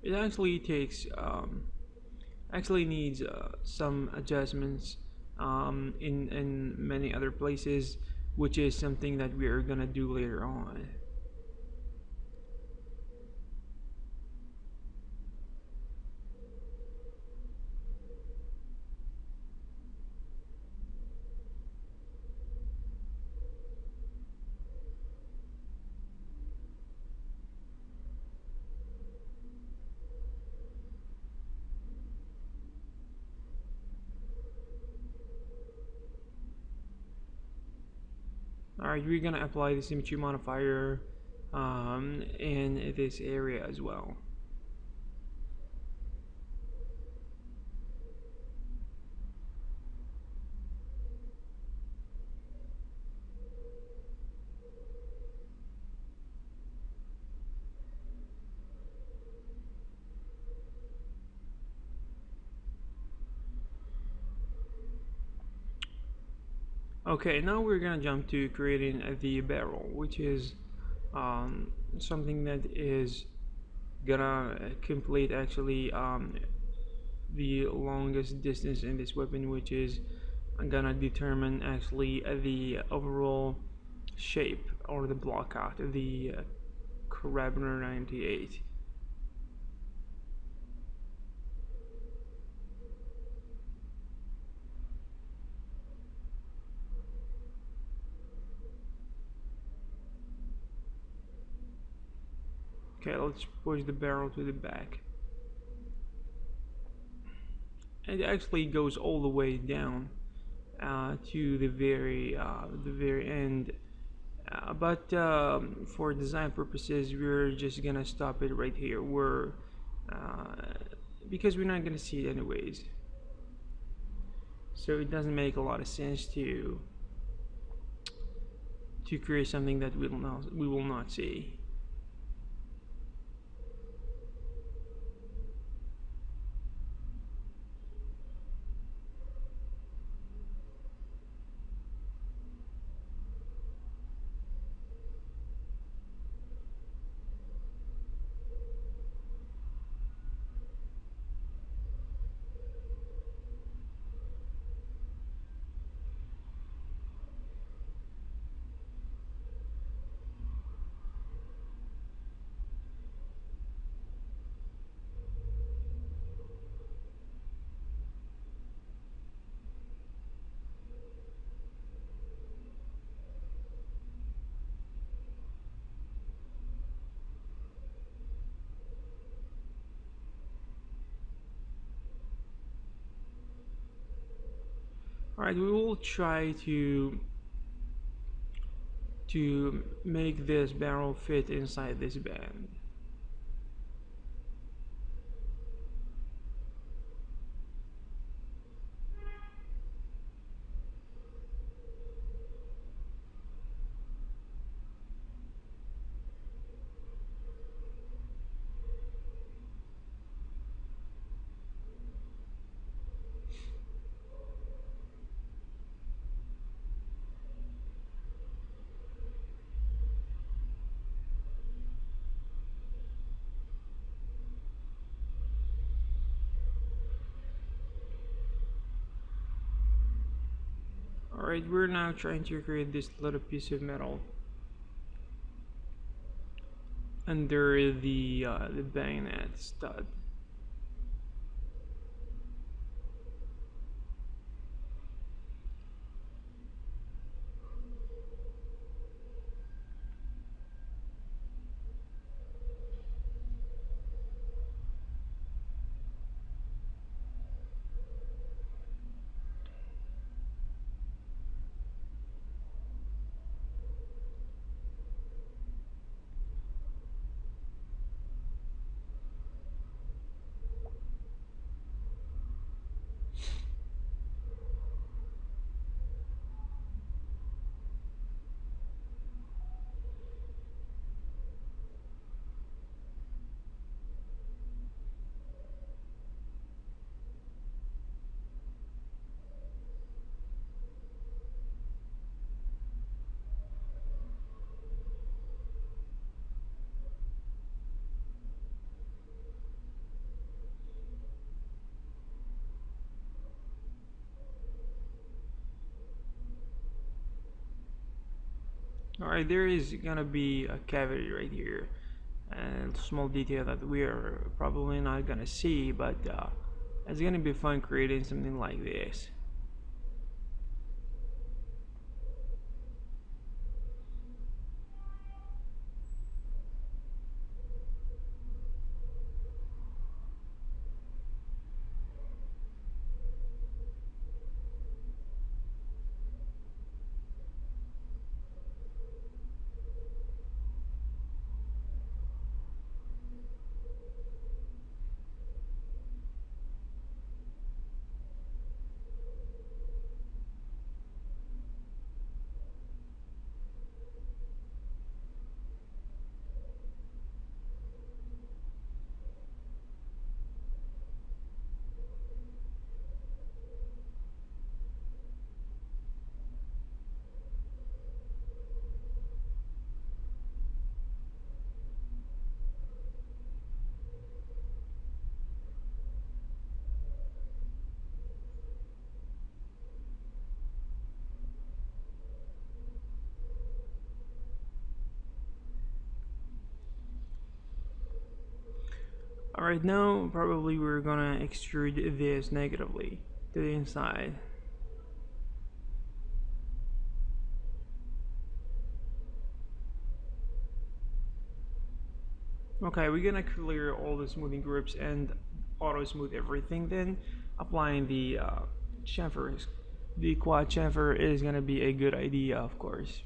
Speaker 1: It actually takes actually needs some adjustments in many other places, which is something that we are gonna do later on. Alright, we're gonna apply the symmetry modifier in this area as well. Okay, now we're gonna jump to creating the barrel, which is something that is gonna complete actually the longest distance in this weapon, which is gonna determine actually the overall shape or the block out of the Carabiner 98. Okay, let's push the barrel to the back. It actually goes all the way down to the very end. But for design purposes, we're just gonna stop it right here. Uh, because we're not gonna see it anyways. So it doesn't make a lot of sense to create something that we will not see. Alright, we will try to make this barrel fit inside this band. Alright, we're now trying to create this little piece of metal under the bayonet stud. Alright, there is gonna be a cavity right here, and a small detail that we are probably not gonna see, but it's gonna be fun creating something like this. Alright, now probably we're gonna extrude this negatively to the inside. Okay, we're gonna clear all the smoothing groups and auto smooth everything, then applying the chamfer. The quad chamfer is gonna be a good idea, of course.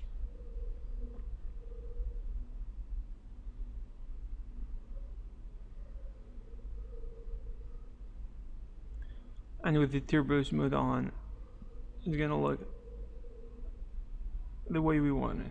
Speaker 1: And with the turbo smooth on, it's gonna look the way we want it.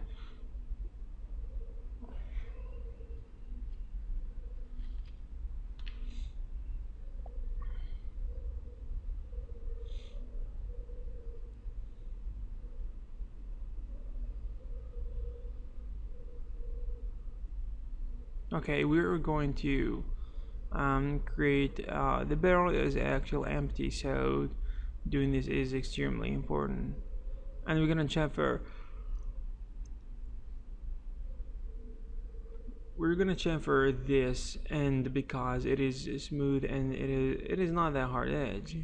Speaker 1: Okay, we're going to create the barrel is actually empty, so doing this is extremely important. And we're gonna chamfer. We're gonna chamfer this end because it is smooth and it is not that hard edge.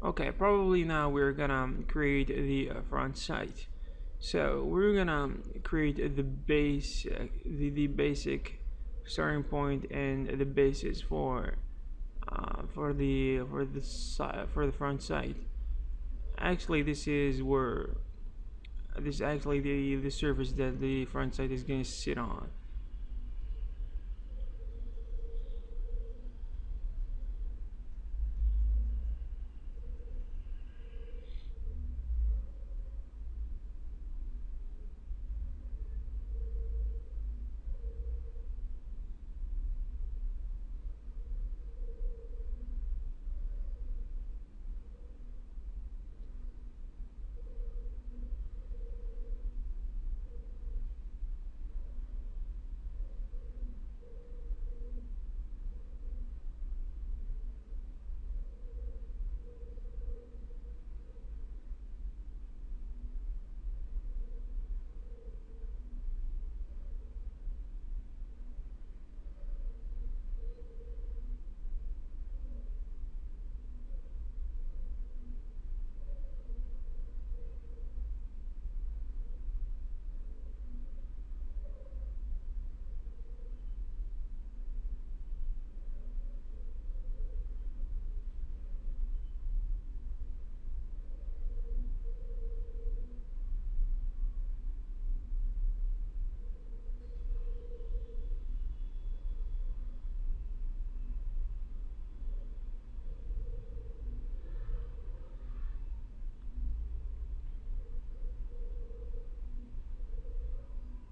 Speaker 1: Okay, probably now we're gonna create the front sight. So we're gonna create the base, the basic starting point and the basis for the front sight. Actually, this is actually the surface that the front sight is gonna sit on.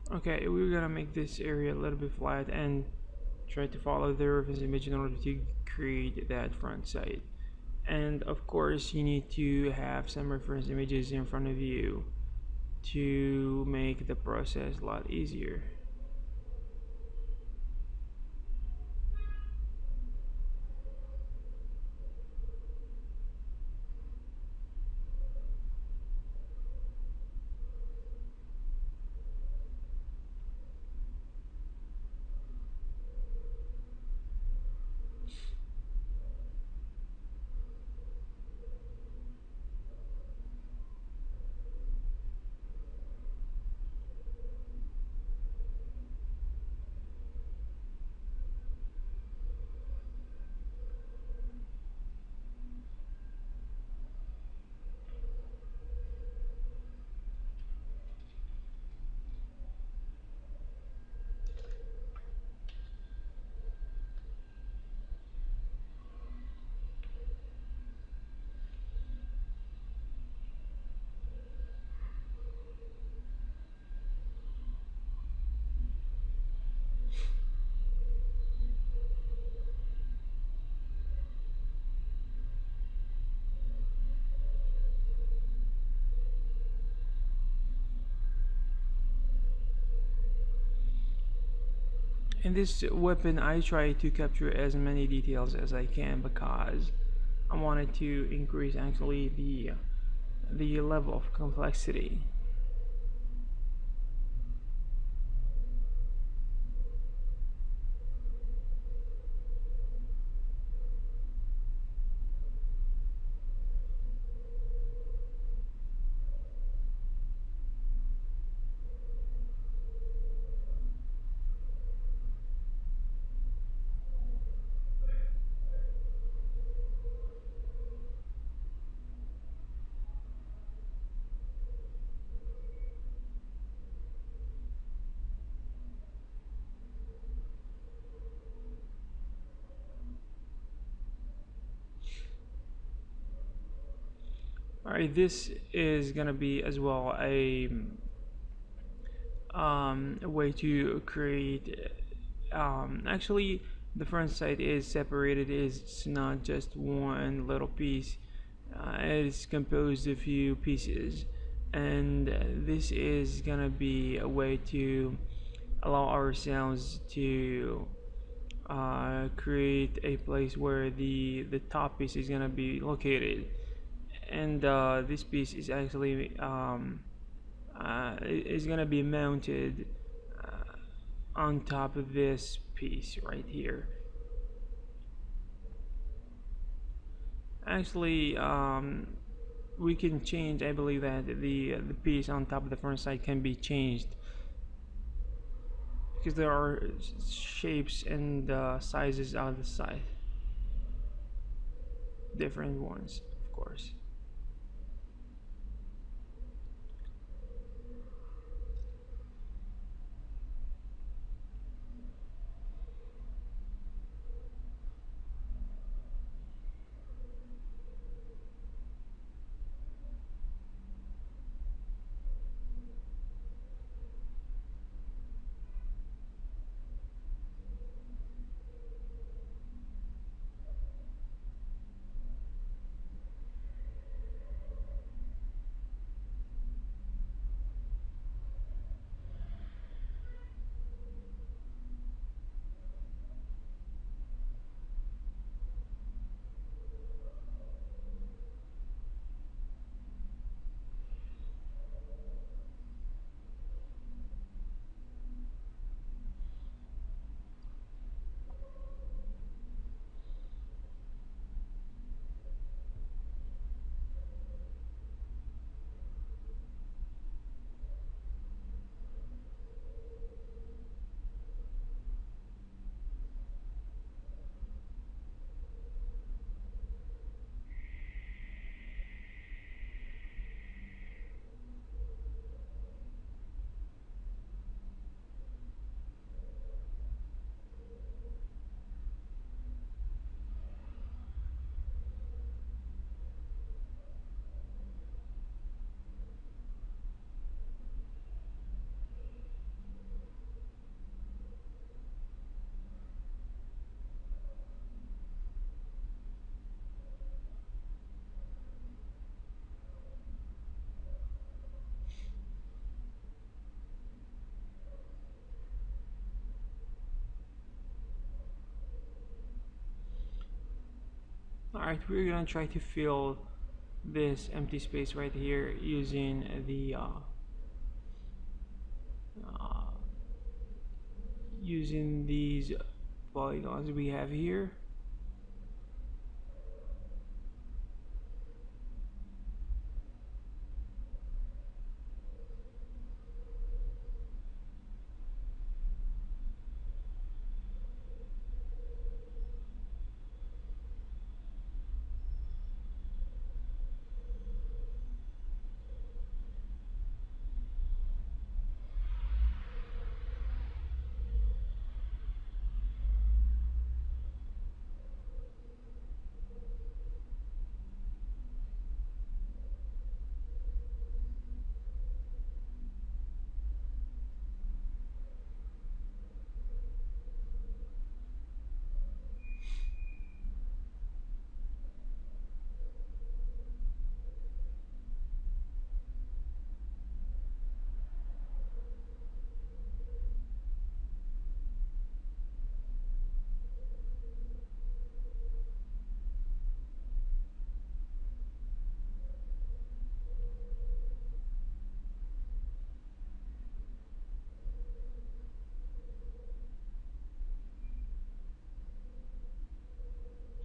Speaker 1: Okay, we're gonna make this area a little bit flat and try to follow the reference image in order to create that front sight. And of course, you need to have some reference images in front of you to make the process a lot easier. In this weapon, I try to capture as many details as I can because I wanted to increase actually the level of complexity. Alright, this is gonna be as well a way to create. Actually, the front side is separated. It's not just one little piece. It's composed of few pieces, and this is gonna be a way to allow ourselves to create a place where the top piece is gonna be located, and this piece is actually is gonna be mounted on top of this piece right here. Actually, we can change. I believe that the piece on top of the front side can be changed because there are shapes and sizes on the side, different ones, of course. Alright, we're gonna try to fill this empty space right here using uh, using these polygons we have here.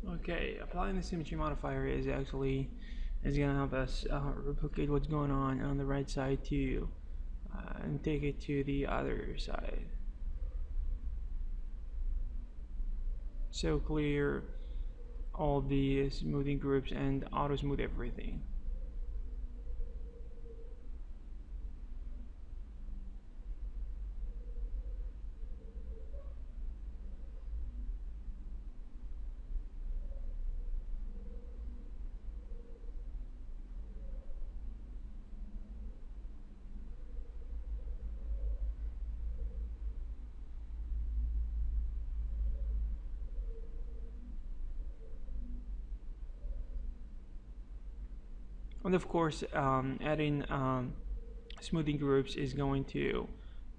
Speaker 1: Okay, applying the symmetry modifier is gonna help us replicate what's going on the right side too, and take it to the other side. So clear all the smoothing groups and auto smooth everything. And of course, adding smoothing groups is going to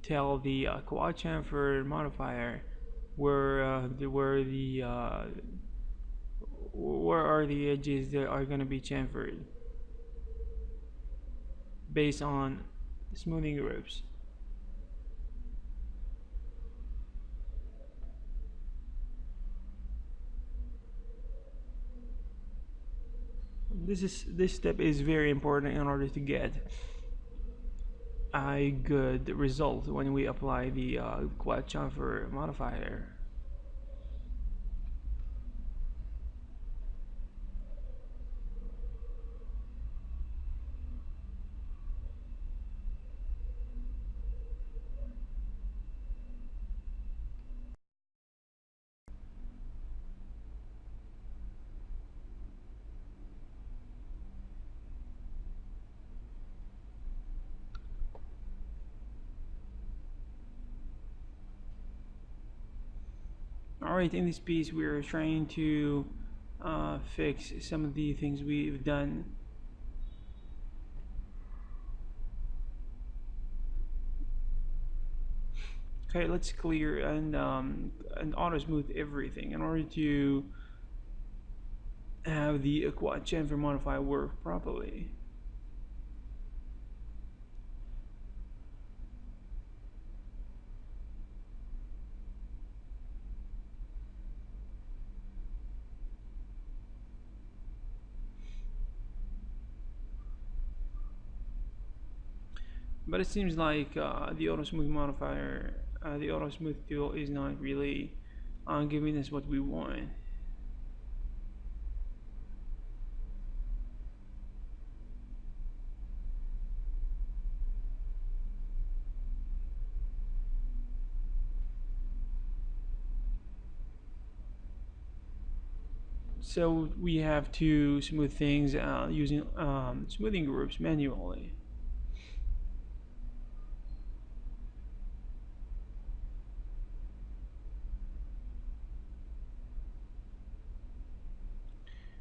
Speaker 1: tell the quad chamfer modifier where where are the edges that are going to be chamfered based on smoothing groups. This step is very important in order to get a good result when we apply the quad chamfer modifier. Alright, in this piece we're trying to fix some of the things we've done. Okay, let's clear and auto smooth everything in order to have the quad chamfer modifier work properly. But it seems like the auto smooth modifier, the auto smooth tool is not really giving us what we want. So we have to smooth things using smoothing groups manually.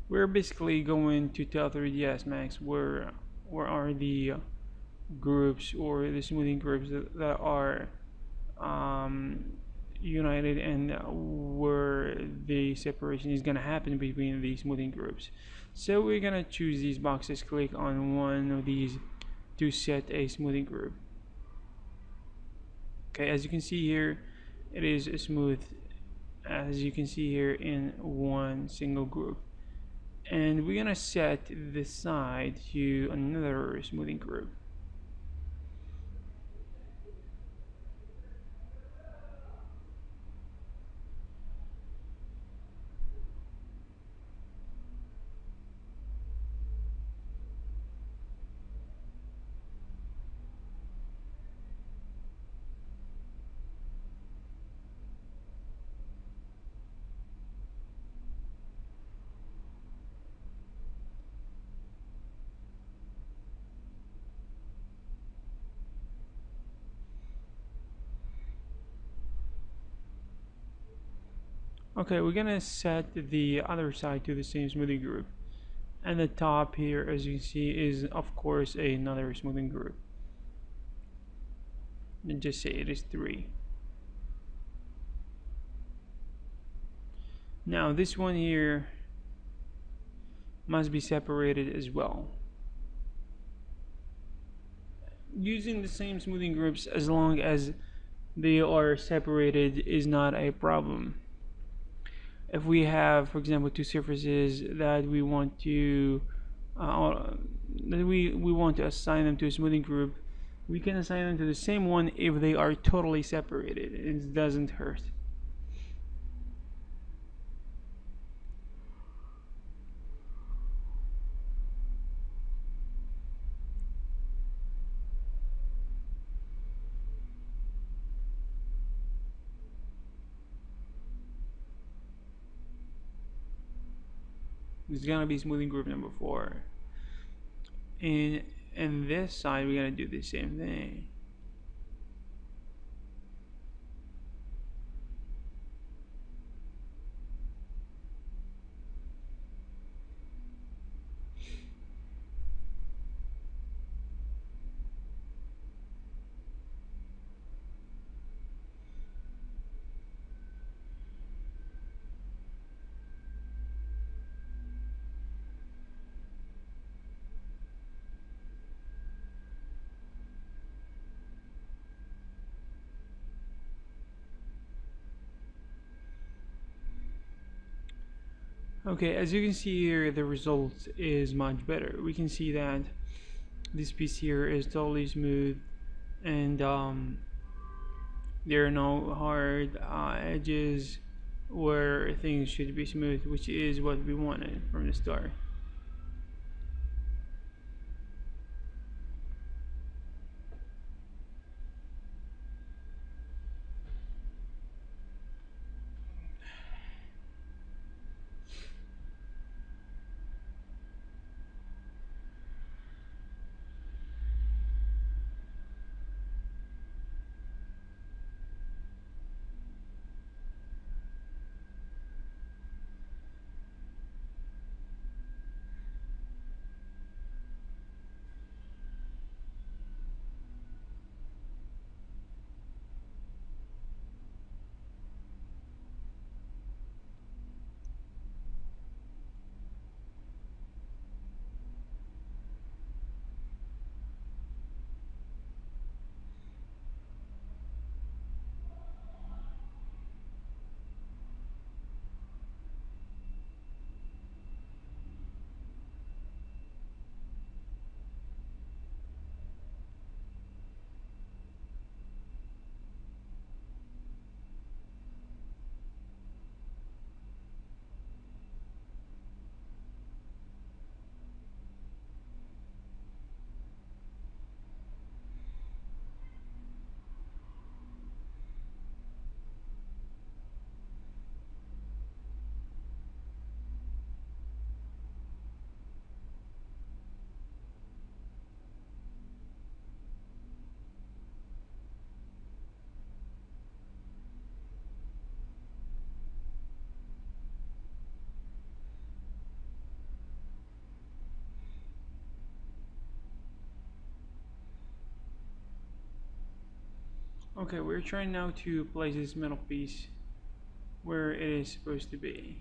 Speaker 1: We're basically going to tell 3ds Max where are the groups or the smoothing groups that are united and where the separation is going to happen between the smoothing groups. So we're going to choose these boxes, click on one of these to set a smoothing group. Okay, as you can see here, it is smooth as you can see here in one single group. And we're gonna set the side to another smoothing group. Okay, we're gonna set the other side to the same smoothing group, and the top here, as you see, is of course another smoothing group, and just say it is 3. Now this one here must be separated as well, using the same smoothing groups as long as they are separated is not a problem. if we have, for example, two surfaces that we want to uh, we want to assign them to a smoothing group, we can assign them to the same one if they are totally separated. It doesn't hurt. It's gonna be smoothing group number 4. And this side we're gonna do the same thing. Okay, as you can see here, the result is much better. We can see that this piece here is totally smooth, and there are no hard edges where things should be smooth, which is what we wanted from the start. Okay, we're trying now to place this metal piece where it is supposed to be.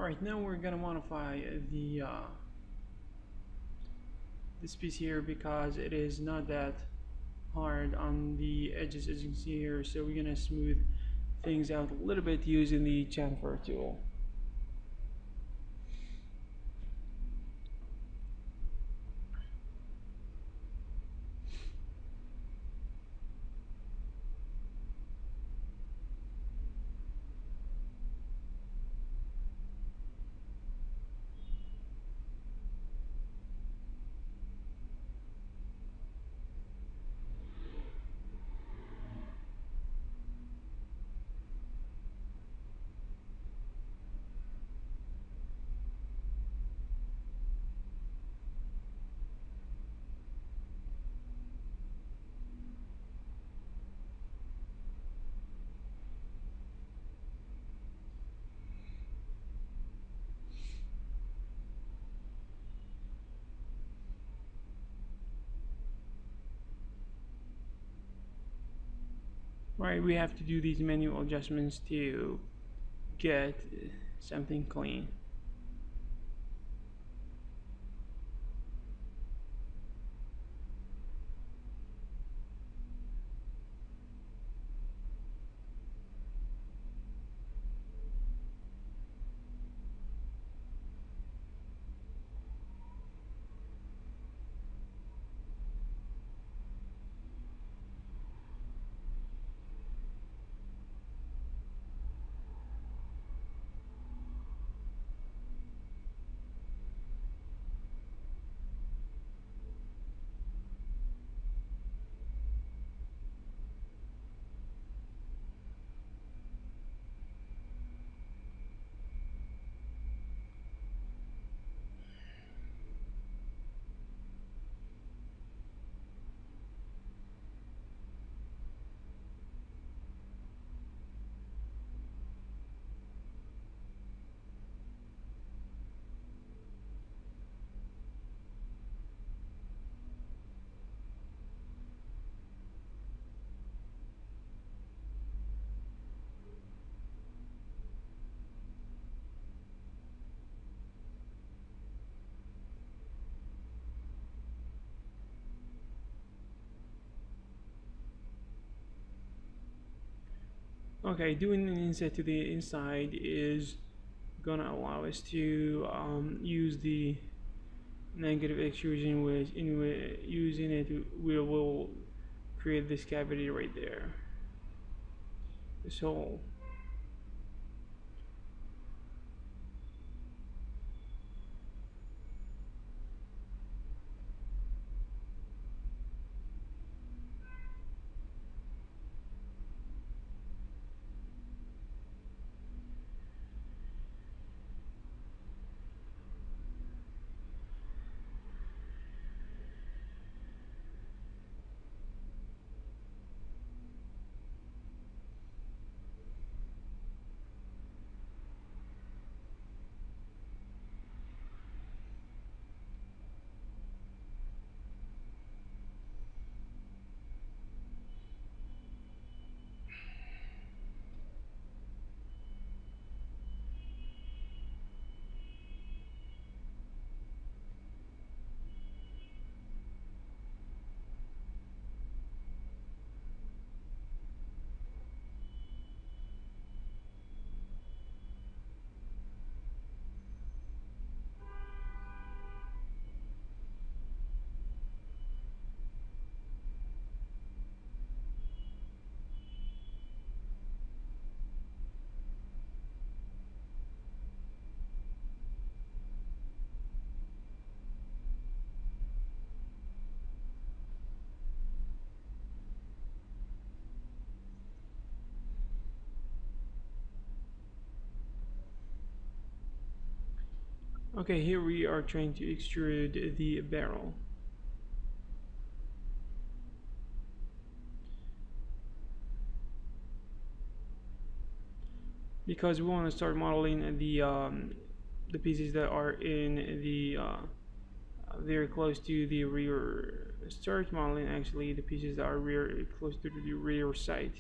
Speaker 1: Alright, now we're gonna modify the this piece here because it is not that hard on the edges as you can see here, so we're gonna smooth things out a little bit using the chamfer tool. Right, we have to do these manual adjustments to get something clean. Okay, doing an inset to the inside is gonna allow us to use the negative extrusion, which anyway using it we will create this cavity right there, this hole. Okay, here we are trying to extrude the barrel. Because we want to start modeling the pieces that are in the very close to the rear. Start modeling actually the pieces that are close to the rear sight.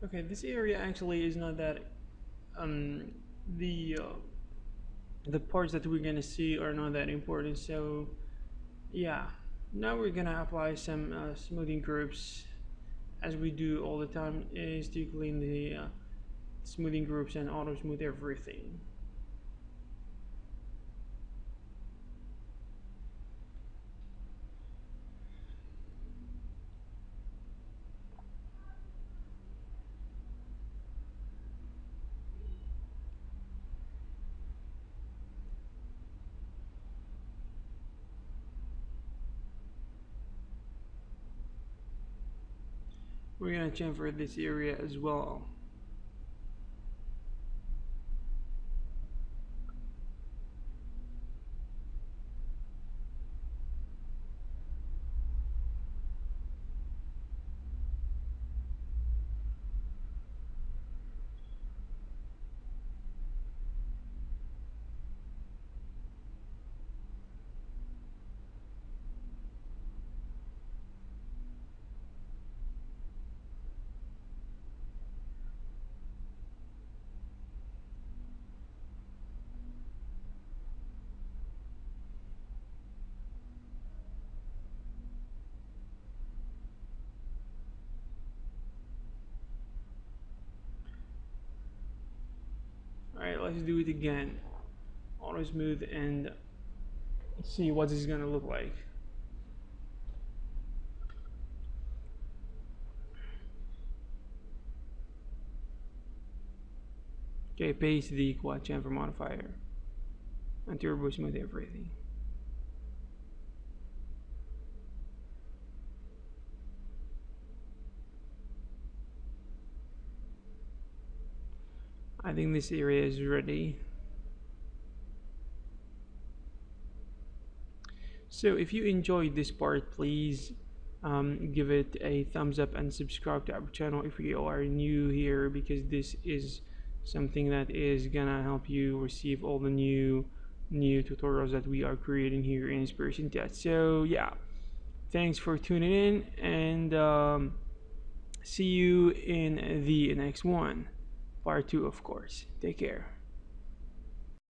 Speaker 1: Okay, this area actually is not that um, the uh, the parts that we're gonna see are not that important. So yeah, now we're gonna apply some smoothing groups as we do all the time, is to clean the smoothing groups and auto smooth everything. We're gonna chamfer this area as well. Alright, let's do it again. Auto smooth and see what this is gonna look like. Okay, paste the quad chamfer modifier and turbo smooth everything. I think this area is ready. So if you enjoyed this part, please give it a thumbs up and subscribe to our channel if you are new here, because this is something that is gonna help you receive all the new tutorials that we are creating here in Inspiration Test. So yeah, thanks for tuning in, and see you in the next one, part 2 of course. Take care.